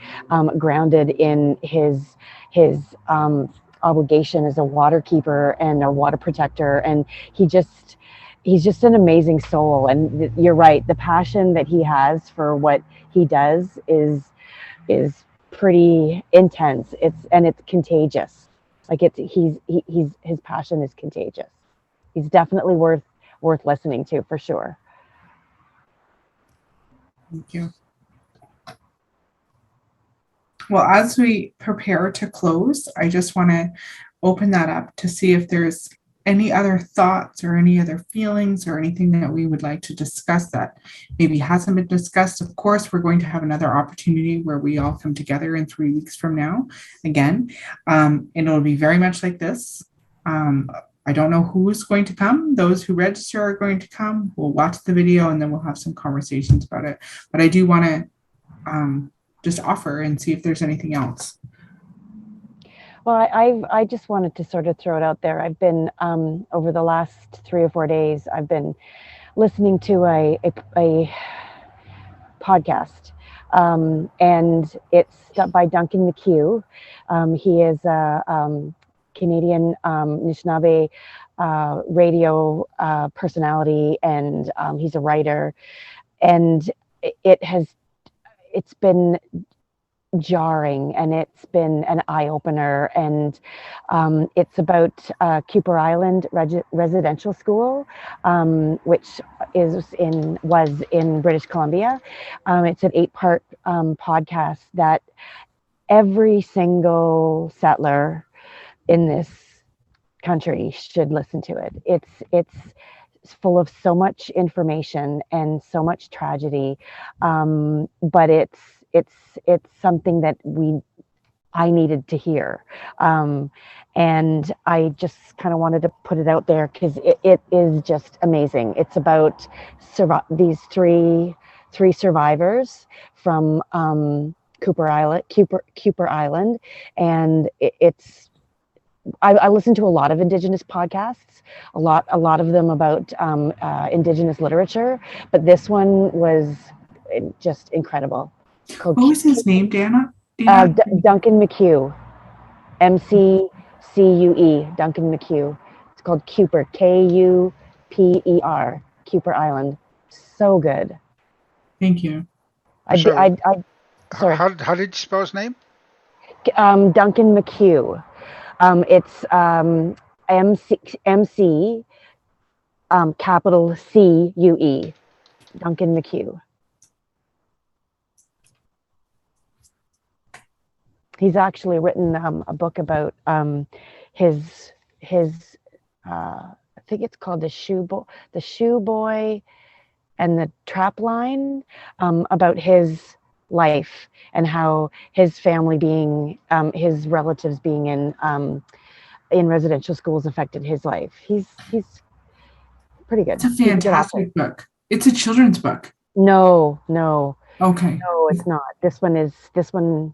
grounded in his obligation as a water keeper and a water protector. And he's just an amazing soul. And you're right, the passion that he has for what he does is pretty intense. It's contagious. Like he's his passion is contagious. He's definitely worth listening to, for sure. Thank you. Well, as we prepare to close, I just want to open that up to see if there's any other thoughts or any other feelings or anything that we would like to discuss that maybe hasn't been discussed. Of course, we're going to have another opportunity where we all come together in 3 weeks from now again. And it'll be very much like this. I don't know who's going to come. Those who register are going to come. We'll watch the video and then we'll have some conversations about it. But I do want to just offer and see if there's anything else. Well, I just wanted to sort of throw it out there. I've been over the last 3 or 4 days, I've been listening to a podcast, and it's by Duncan McHugh. He is a Canadian Anishinaabe radio personality, and he's a writer. And it's been jarring, and it's been an eye-opener, and it's about Cooper Island Residential School, which was in British Columbia. It's an 8-part podcast that every single settler in this country should listen to it. It's full of so much information and so much tragedy, but it's something that I needed to hear, and I just kind of wanted to put it out there because it is just amazing. It's about these three survivors from Cooper Island, and I listen to a lot of Indigenous podcasts, a lot of them about Indigenous literature, but this one was just incredible. What was his name, Dana? Duncan McHugh, McCue, Duncan McHugh. It's called Cooper, Kuper, Cooper Island. So good. Thank you. Sorry. How did you spell his name? Duncan McHugh. It's MC capital CUE. Duncan McHugh. He's actually written a book about his I think it's called the Shoe Boy and the Trap Line, about his life and how his family his relatives being in residential schools affected his life. He's pretty good. It's a fantastic book. It's a children's book. No. Okay. No, it's not. This one.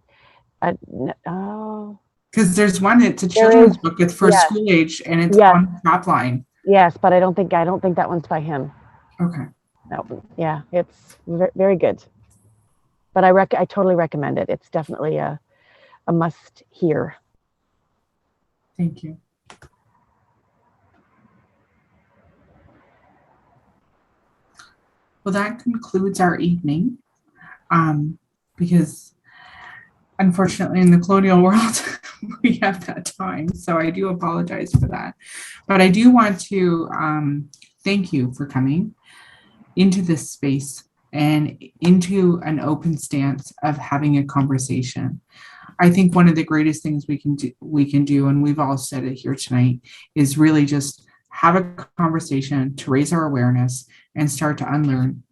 Because there's one. It's a children's book. It's for school age, and it's on the top line. Yes, but I don't think that one's by him. Okay. No. Yeah, it's very good. But I totally recommend it. It's definitely a must hear. Thank you. Well, that concludes our evening, because unfortunately, in the colonial world, we have that time. So I do apologize for that. But I do want to thank you for coming into this space and into an open stance of having a conversation. I think one of the greatest things we can do, and we've all said it here tonight, is really just have a conversation to raise our awareness and start to unlearn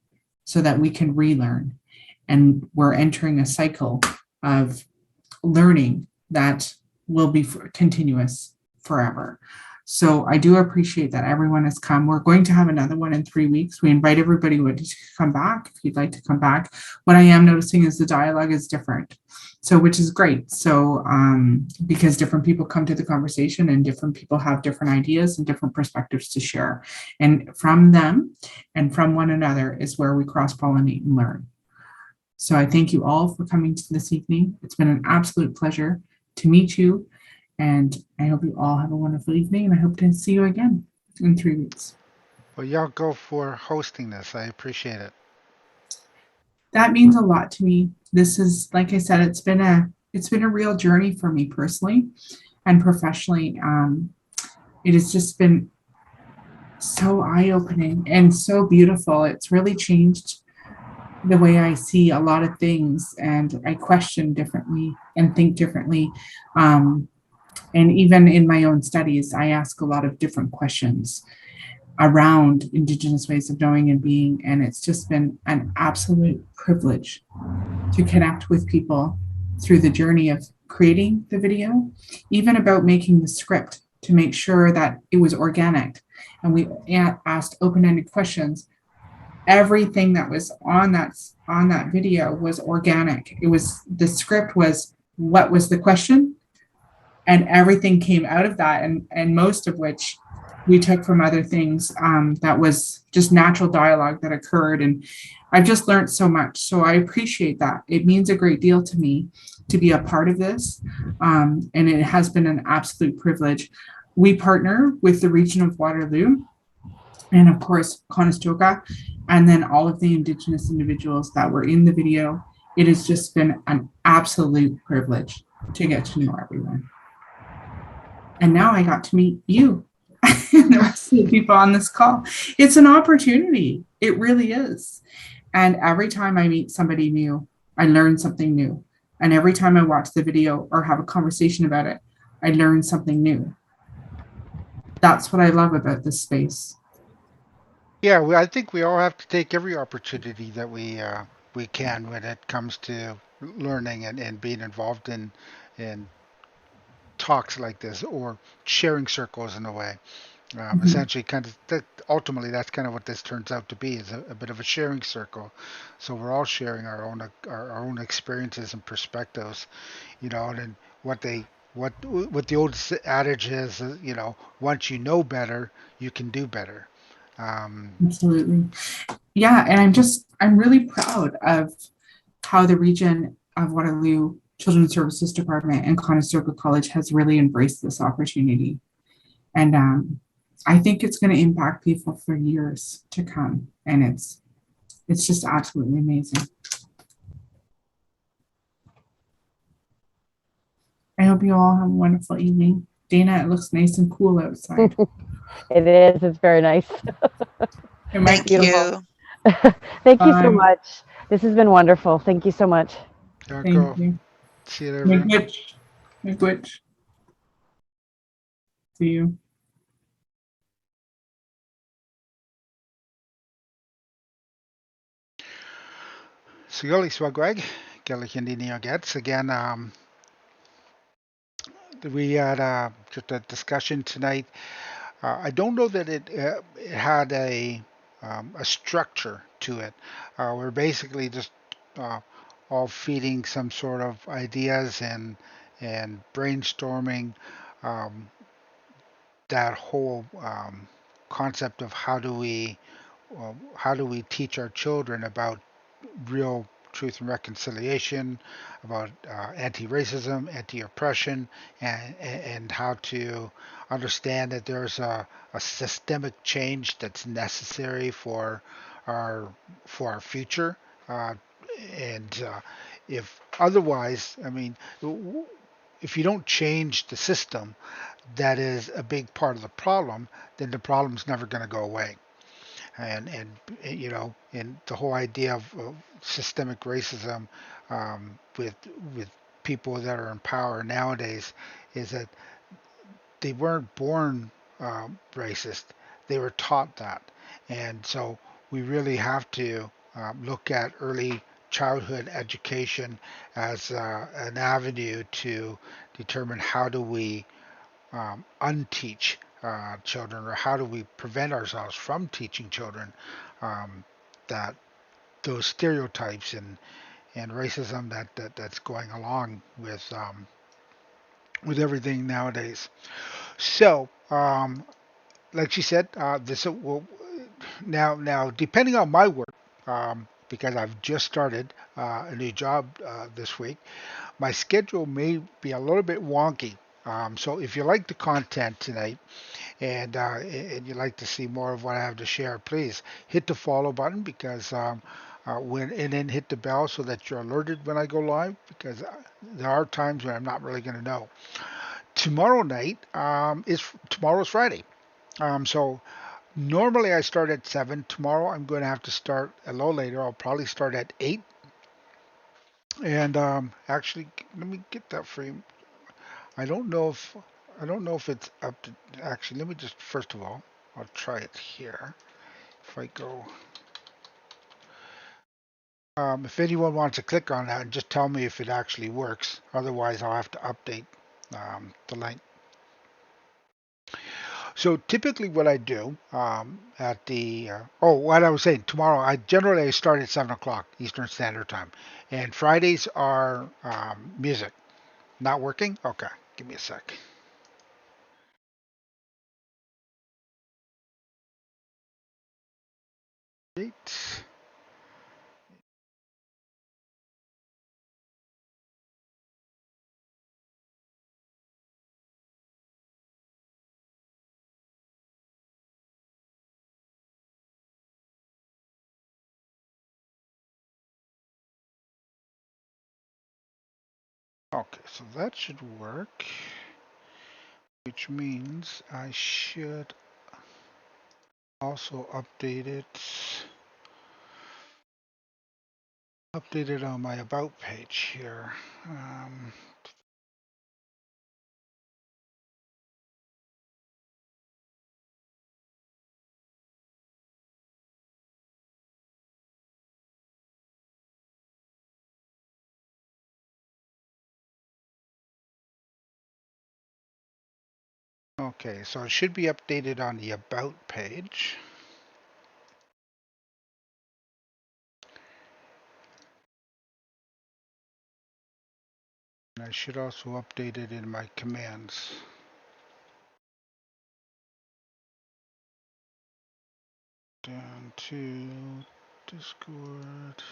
so that we can relearn. And we're entering a cycle of learning that will be continuous forever. So I do appreciate that everyone has come. We're going to have another one in 3 weeks. We invite everybody to come back if you'd like to come back. What I am noticing is the dialogue is different, so which is great. So because different people come to the conversation and different people have different ideas and different perspectives to share, and from them and from one another is where we cross-pollinate and learn. So I thank you all for coming to this evening. It's been an absolute pleasure to meet you. And I hope you all have a wonderful evening. And I hope to see you again in 3 weeks. Well, y'all go for hosting this. I appreciate it. That means a lot to me. This is, like I said, it's been a real journey for me personally and professionally. It has just been so eye-opening and so beautiful. It's really changed the way I see a lot of things, and I question differently and think differently. And even in my own studies, I ask a lot of different questions around Indigenous ways of knowing and being. And it's just been an absolute privilege to connect with people through the journey of creating the video, even about making the script to make sure that it was organic. And we asked open-ended questions. Everything that was on that video was organic. It was, the script was, what was the question? And everything came out of that, and most of which we took from other things that was just natural dialogue that occurred. And I've just learned so much. So I appreciate that. It means a great deal to me to be a part of this. And it has been an absolute privilege. We partner with the region of Waterloo and of course Conestoga, and then all of the Indigenous individuals that were in the video. It has just been an absolute privilege to get to know everyone. And now I got to meet you and the rest of the people on this call. It's an opportunity. It really is. And every time I meet somebody new, I learn something new. And every time I watch the video or have a conversation about it, I learn something new. That's what I love about this space. Yeah, I think we all have to take every opportunity that we can when it comes to learning and being involved in talks like this or sharing circles in a way. Essentially, kind of ultimately, that's kind of what this turns out to be, is a bit of a sharing circle. So we're all sharing our own experiences and perspectives, and what the old adage is, once you know better, you can do better. Absolutely. Yeah, and I'm really proud of how the region of Waterloo Children's Services Department and Conestoga College has really embraced this opportunity. And I think it's going to impact people for years to come. And it's just absolutely amazing. I hope you all have a wonderful evening. Dana, it looks nice and cool outside. It is. It's very nice. Thank you. Thank you so much. This has been wonderful. Thank you so much. Thank you. See you there. Miigwech. See you. Sigoli Swagwag, Galikindini Gets. Again, we had just a discussion tonight. I don't know that it had a structure to it. We're basically just uh, all feeding some sort of ideas and brainstorming um, that whole concept of how do we teach our children about real truth and reconciliation, about anti-racism, anti-oppression, and how to understand that there's a systemic change that's necessary our for our future. And If otherwise, I mean, if you don't change the system, that is a big part of the problem, then the problem's never going to go away. And you know, and the whole idea of systemic racism with people that are in power nowadays is that they weren't born racist; they were taught that, and so we really have to look at early childhood education as an avenue to determine how do we unteach children, or how do we prevent ourselves from teaching children um, that those stereotypes and racism that's going along with everything nowadays. So, like she said, this will now depending on my work, because I've just started a new job this week. My schedule may be a little bit wonky. So if you like the content tonight, and you'd like to see more of what I have to share, please hit the follow button, because when and then hit the bell so that you're alerted when I go live, because there are times when I'm not really going to know. Tomorrow night is tomorrow's Friday. So normally I start at 7. Tomorrow I'm going to have to start a little later. I'll probably start at 8. And actually, let me get that frame. I don't know if I don't know if it's up to. Actually, let me just first of all, I'll try it here. If I go, if anyone wants to click on that, just tell me if it actually works. Otherwise, I'll have to update the link. So typically, what I do at the what I was saying tomorrow, I generally start at 7 o'clock Eastern Standard Time, and Fridays are music. Not working? Okay, give me a sec. Right. Okay, so that should work, which means I should also update it on my about page here. Okay, so it should be updated on the about page. And I should also update it in my commands. Down to Discord.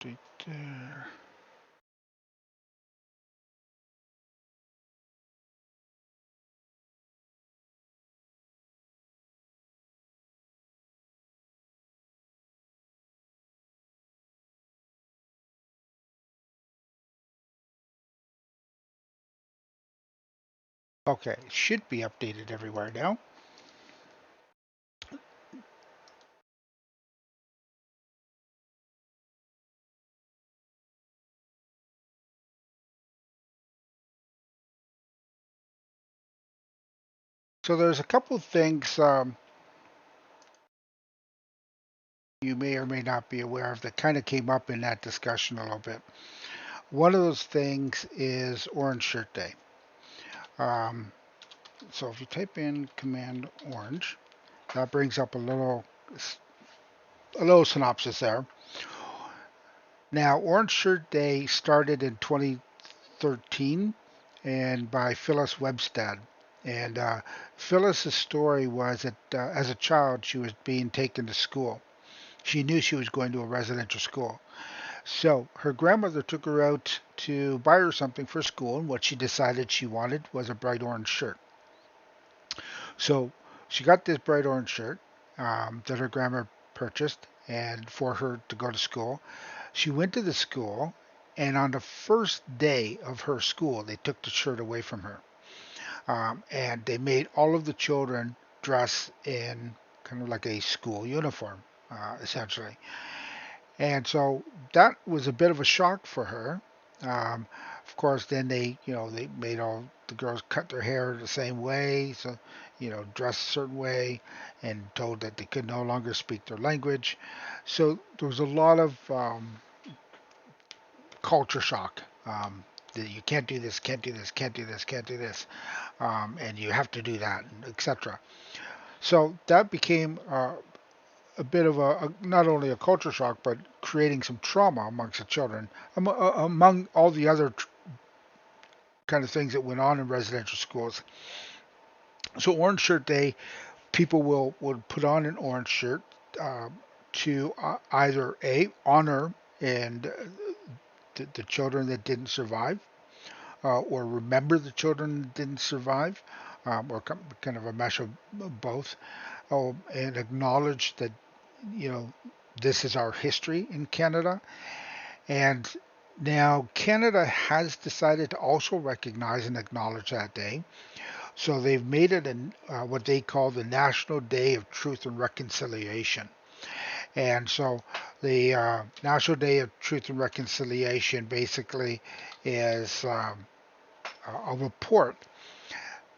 Update there. Okay, it should be updated everywhere now. So there's a couple of things you may or may not be aware of that kind of came up in that discussion a little bit. One of those things is Orange Shirt Day. Um, so if you type in command orange, that brings up a little synopsis there. Now, Orange Shirt Day started in 2013 and by Phyllis Webstad. And Phyllis's story was that as a child, she was being taken to school. She knew she was going to a residential school. So her grandmother took her out to buy her something for school, and what she decided she wanted was a bright orange shirt. So she got this bright orange shirt that her grandma purchased and for her to go to school. She went to the school, and on the first day of her school, they took the shirt away from her. And they made all of the children dress in kind of like a school uniform, essentially. And so that was a bit of a shock for her. Um, of course, then they made all the girls cut their hair the same way, so, dress a certain way, and told that they could no longer speak their language. So there was a lot of culture shock. That you can't do this, can't do this, can't do this, can't do this, and you have to do that, etc. So that became a bit of not only a culture shock, but creating some trauma amongst the children, among all the other kind of things that went on in residential schools. So Orange Shirt Day, people would put on an orange shirt uh, to either honor and the children that didn't survive, or remember the children that didn't survive, or kind of a mesh of both, and acknowledge that you know this is our history in Canada. And now Canada has decided to also recognize and acknowledge that day. So they've made it what they call the National Day of Truth and Reconciliation. And so the National Day of Truth and Reconciliation basically is a report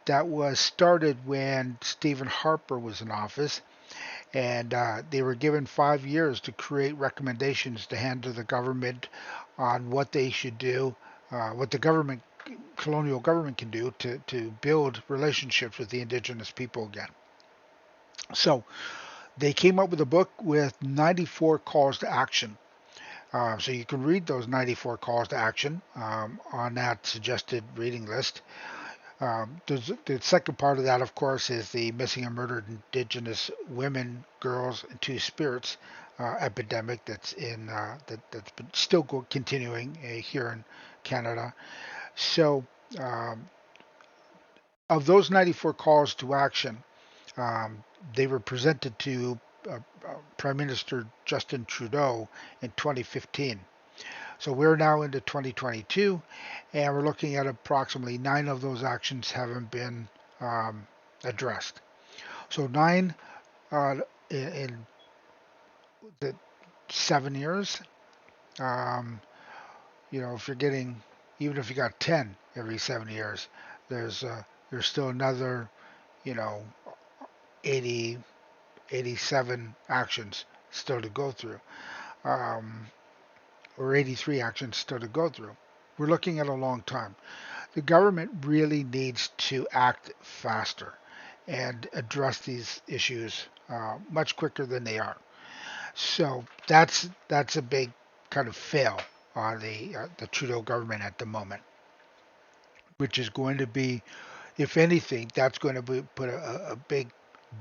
that was started when Stephen Harper was in office, and they were given 5 years to create recommendations to hand to the government on what they should do, what the colonial government can do to build relationships with the indigenous people again. So they came up with a book with 94 calls to action. So you can read those 94 calls to action on that suggested reading list. The second part of that, of course, is the missing and murdered Indigenous women, girls, and two spirits epidemic that's been still continuing here in Canada. So, um, of those 94 calls to action, um, they were presented to Prime Minister Justin Trudeau in 2015. So we're now into 2022, and we're looking at approximately 9 of those actions haven't been addressed. So nine uh, in the 7 years. Um, if you're getting, even if you got 10 every 7 years, there's there's still another, you know, 80, 87 actions still to go through, um, or 83 actions still to go through. We're looking at a long time. The government really needs to act faster and address these issues much quicker than they are. So that's a big kind of fail on the Trudeau government at the moment, which is going to be, if anything, that's going to put a big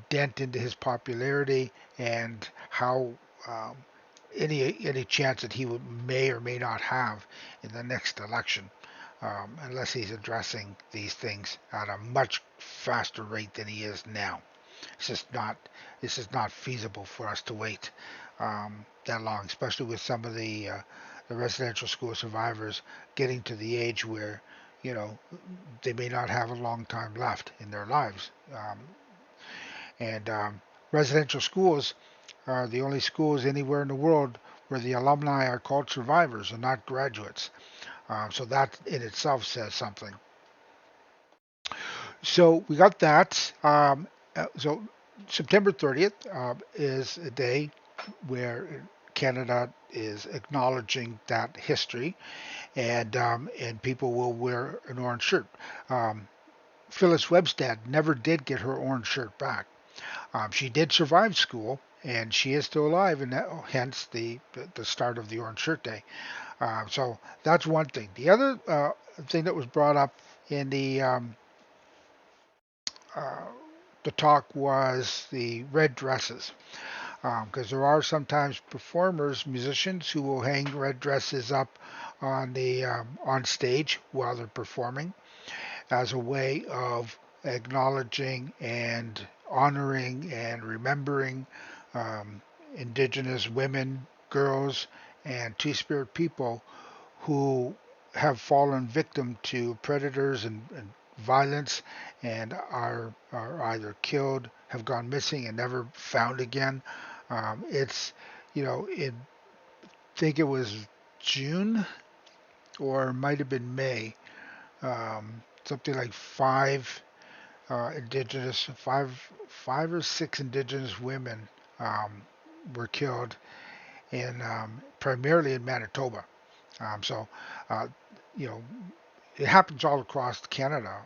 dent into his popularity and how um, any chance that he may or may not have in the next election, unless he's addressing these things at a much faster rate than he is now. It's just not This is not feasible for us to wait that long, especially with some of the residential school survivors getting to the age where you know they may not have a long time left in their lives. And Residential schools are the only schools anywhere in the world where the alumni are called survivors and not graduates. So that in itself says something. So we got that. So September 30th is a day where Canada is acknowledging that history, and people will wear an orange shirt. Um, Phyllis Webstad never did get her orange shirt back. She did survive school, and she is still alive, and hence the start of the Orange Shirt Day. So that's one thing. The other thing that was brought up in uh, the talk was the red dresses, because there are sometimes performers, musicians who will hang red dresses up on stage while they're performing as a way of acknowledging and honoring and remembering um, Indigenous women, girls, and Two Spirit people who have fallen victim to predators and violence and are either killed, have gone missing, and never found again. It's, I think it was June or might have been May. Something like five or six indigenous women um, were killed in primarily in Manitoba. So, uh, you know, it happens all across Canada,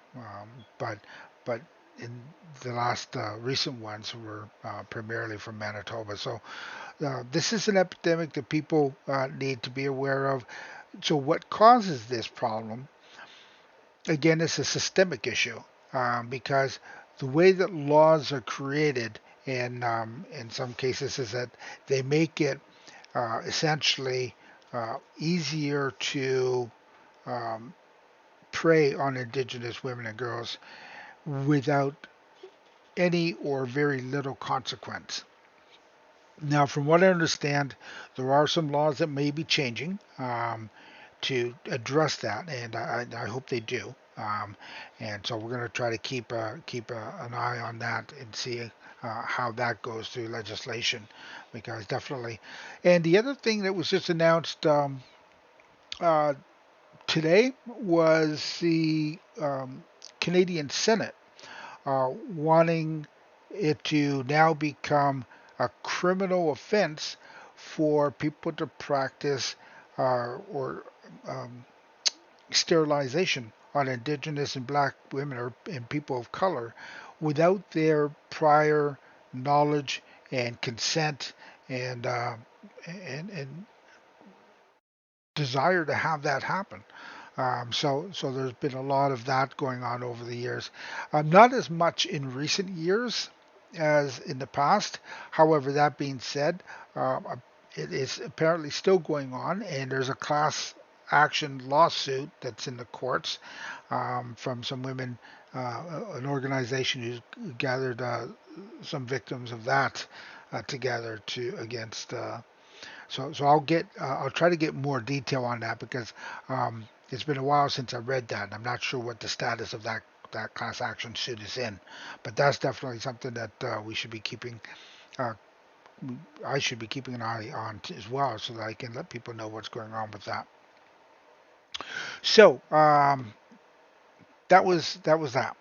but but in the last recent ones were primarily from Manitoba. So this is an epidemic that people need to be aware of. So what causes this problem? Again, it's a systemic issue because the way that laws are created in some cases is that they make it essentially easier to um, prey on Indigenous women and girls without any or very little consequence. Now, from what I understand, there are some laws that may be changing to address that, and I hope they do. And so we're going to try to keep an eye on that and see how that goes through legislation, because definitely. And the other thing that was just announced uh, today was the Canadian Senate wanting it to now become a criminal offense for people to practice or um, sterilization on Indigenous and Black women or and people of color without their prior knowledge and consent and and desire to have that happen. So there's been a lot of that going on over the years. Not as much in recent years as in the past. However, that being said, it is apparently still going on, and there's a class action lawsuit that's in the courts from some women, an organization who's gathered some victims of that together to against so I'll try to get more detail on that because it's been a while since I read that. And I'm not sure what the status of that class action suit is in, but that's definitely something that we should be keeping. Uh, I should be keeping an eye on as well, so that I can let people know what's going on with that. So that was that.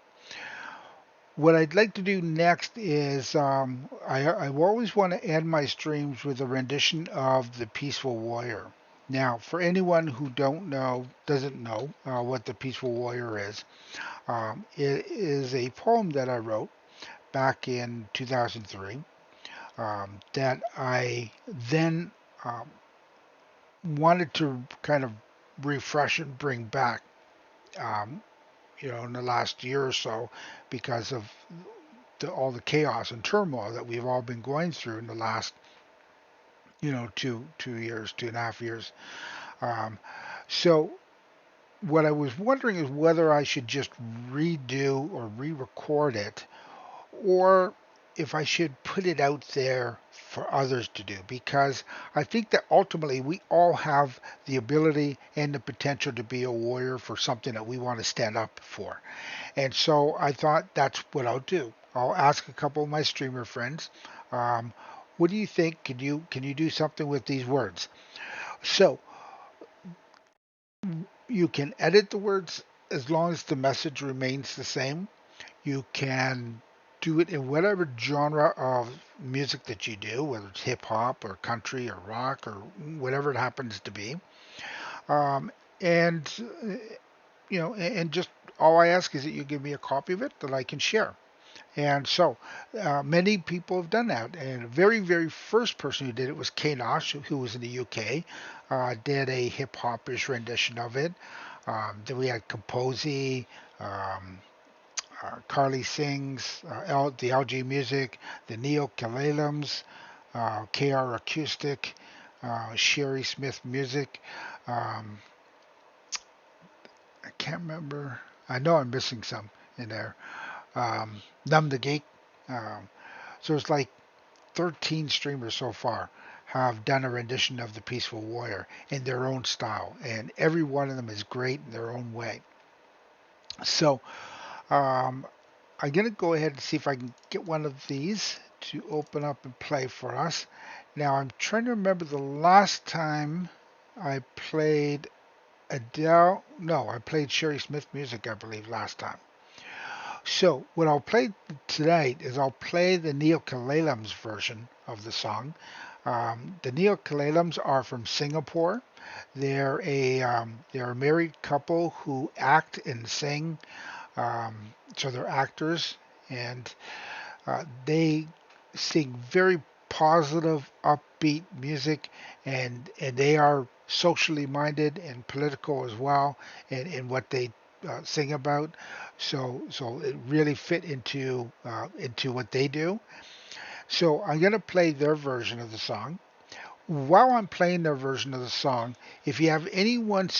What I'd like to do next is I always want to end my streams with a rendition of The Peaceful Warrior. Now, for anyone who doesn't know what The Peaceful Warrior is, it is a poem that I wrote back in 2003 that I then um, wanted to kind of refresh and bring back, um, in the last year or so because of all the chaos and turmoil that we've all been going through in the last, 2 years, 2.5 years. Um, so what I was wondering is whether I should just redo or re-record it, or if I should put it out there for others to do, because I think that ultimately we all have the ability and the potential to be a warrior for something that we want to stand up for. And so I thought that's what I'll do. I'll ask a couple of my streamer friends, um, what do you think? Can you do something with these words? So you can edit the words as long as the message remains the same. You can do it in whatever genre of music that you do, whether it's hip hop or country or rock or whatever it happens to be. Um, and and just all I ask is that you give me a copy of it that I can share. And so many people have done that. And the very, very first person who did it was Kanosh, who was in the UK, did a hip hopish rendition of it. Then we had Composy, um, Carly Sings, the LG Music, the Neo Kalalams, KR Acoustic, Sherry Smith Music. Um, I can't remember. I know I'm missing some in there. Numb the Geek. So it's like 13 streamers so far have done a rendition of the Peaceful Warrior in their own style, and every one of them is great in their own way. So um, I'm gonna go ahead and see if I can get one of these to open up and play for us. Now I'm trying to remember the last time I played Adele. No, I played Sherry Smith music, I believe, last time. So what I'll play tonight is I'll play the Neokalelams version of the song. The Neokalelams are from Singapore. They're a married couple who act and sing. So they're actors, and they sing very positive, upbeat music, and they are socially minded and political as well in what they sing about. So it really fit into what they do. So I'm gonna play their version of the song. While I'm playing their version of the song, if you have anyone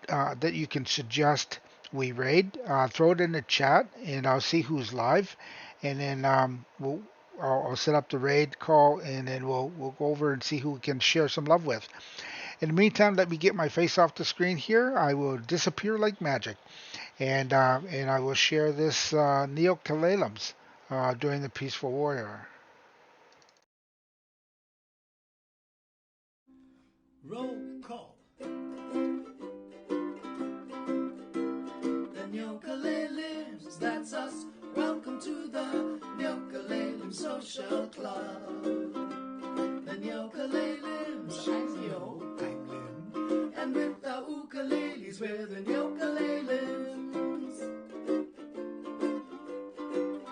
that you can suggest we raid, throw it in the chat, and I'll see who's live, and then I'll set up the raid call, and then we'll go over and see who we can share some love with. In the meantime, let me get my face off the screen here. I will disappear like magic, and I will share this Neo Kalalams during the Peaceful Warrior. Roll call. The Nyokalelim, that's us. Welcome to the Nyokalelim Social Club. The Nyokalelim, I'm Yo, I'm Lim. And with the ukuleles, we're the Nyokalelim.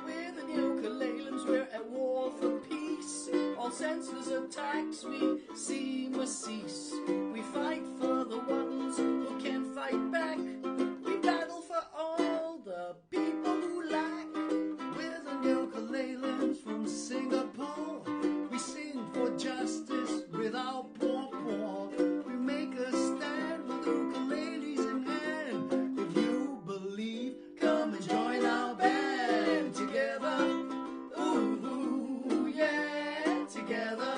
We're the Nyokalelim, we're at war for peace. All senseless attacks we see must cease. We fight for the ones who can't fight back. We battle for all the people who lack. We're the Nyokalelim from Singapore. We sing for justice with our paw. We make a stand with ukuleles in hand. If you believe, come and join our band together. Ooh, yeah, together.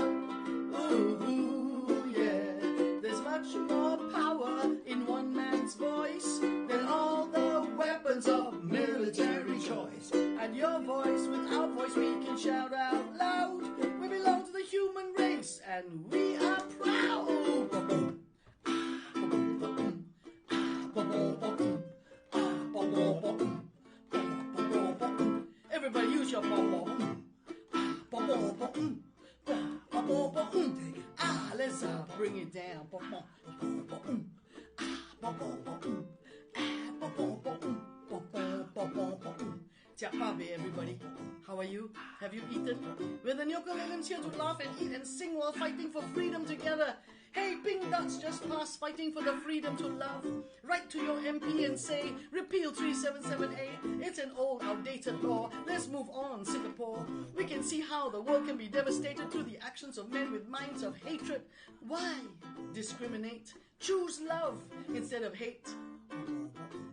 Ooh, yeah. There's much more power in one man's voice than all the weapons of military choice. And your voice, with our voice, we can shout out loud. We belong to the human race, and we are proud. Everybody use your bum. Let's bring it down. Japabe, everybody. How are you? Have you eaten? We're the Nyokalelim's here to laugh and eat and sing while fighting for freedom together. Hey, pink dots just passed fighting for the freedom to love. Write to your MP and say, repeal 377A. It's an old, outdated law. Let's move on, Singapore. We can see how the world can be devastated through the actions of men with minds of hatred. Why discriminate? Choose love instead of hate.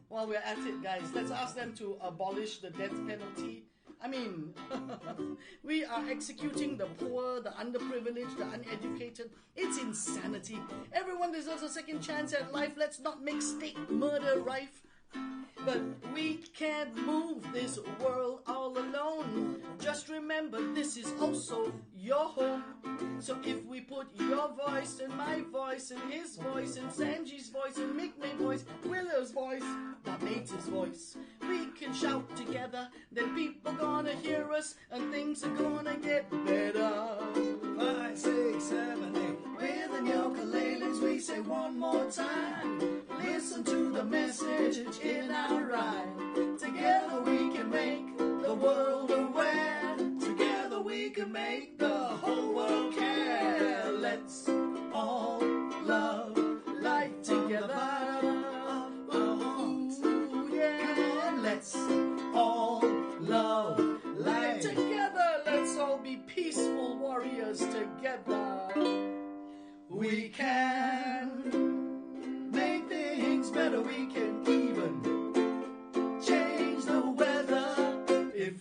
While we're at it, guys, let's ask them to abolish the death penalty. I mean, we are executing the poor, the underprivileged, the uneducated. It's insanity. Everyone deserves a second chance at life. Let's not make state murder rife. But we can't move this world all alone. Just remember, this is also your home. So if we put your voice and my voice and his voice and Sanji's voice and Mickmay's voice, Willow's voice, the native's voice, we can shout together, then people gonna hear us and things are gonna get better. 5, 6, 7, 8. We're the Nyokalelis, we say one more time. Listen to the message in our rhyme. Together we can make the world aware. Together we can make the whole world care. Let's all love life together. Ooh, yeah. Come on, let's all love life together. Let's all be peaceful warriors together. We can make things better. We can even change the weather if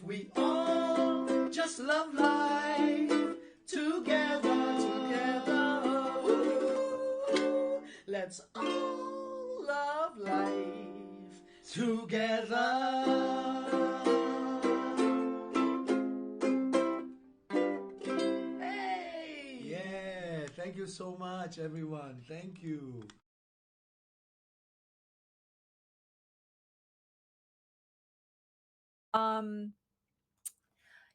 Let's all love life together. Hey! Yeah, thank you so much, everyone. Thank you.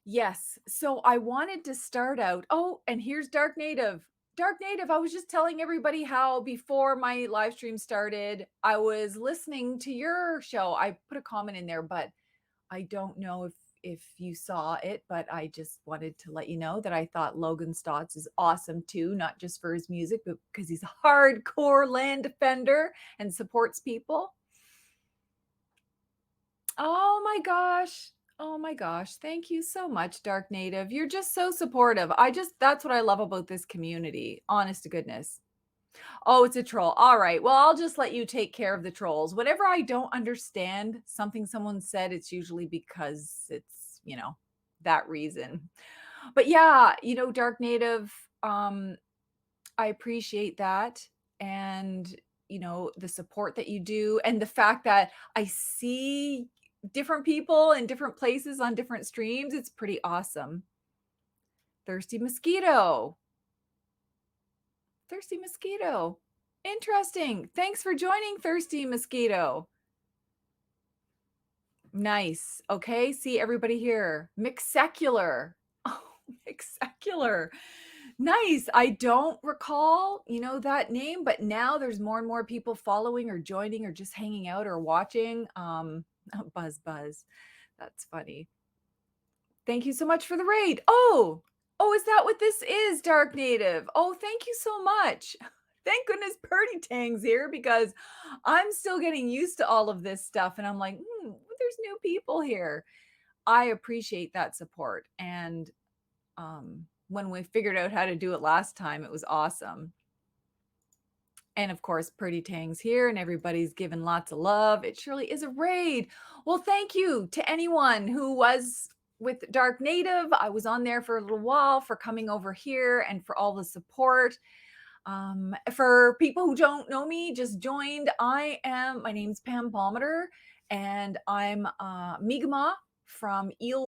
Yes. So I wanted to start out. Oh, and here's Dark Native. Dark Native, I was just telling everybody how before my live stream started, I was listening to your show. I put a comment in there, but I don't know if you saw it, but I just wanted to let you know that I thought Logan Stotts is awesome too, not just for his music, but because he's a hardcore land defender and supports people. Oh my gosh. Oh my gosh. Thank you so much, Dark Native. You're just so supportive. That's what I love about this community. Honest to goodness. Oh, it's a troll. All right. Well, I'll just let you take care of the trolls. Whenever I don't understand something someone said, it's usually because it's, that reason. But yeah, Dark Native, I appreciate that. And, the support that you do and the fact that I see different people in different places on different streams. It's pretty awesome. Thirsty Mosquito. Thirsty Mosquito. Interesting. Thanks for joining, Thirsty Mosquito. Nice. Okay. See everybody here. Mixsecular. Oh, Mixsecular. Nice. I don't recall, that name, but now there's more and more people following or joining or just hanging out or watching. Buzz. That's funny. Thank you so much for the raid. Oh, is that what this is, Dark Native? Oh, thank you so much. Thank goodness Purdy Tang's here because I'm still getting used to all of this stuff. And I'm like, there's new people here. I appreciate that support. And when we figured out how to do it last time, it was awesome. And of course, Purdy Tang's here and everybody's given lots of love. It surely is a raid. Well, thank you to anyone who was with Dark Native. I was on there for a little while, for coming over here and for all the support. For people who don't know me, just joined, my name's Pam Palmater and I'm Mi'kmaq from Eel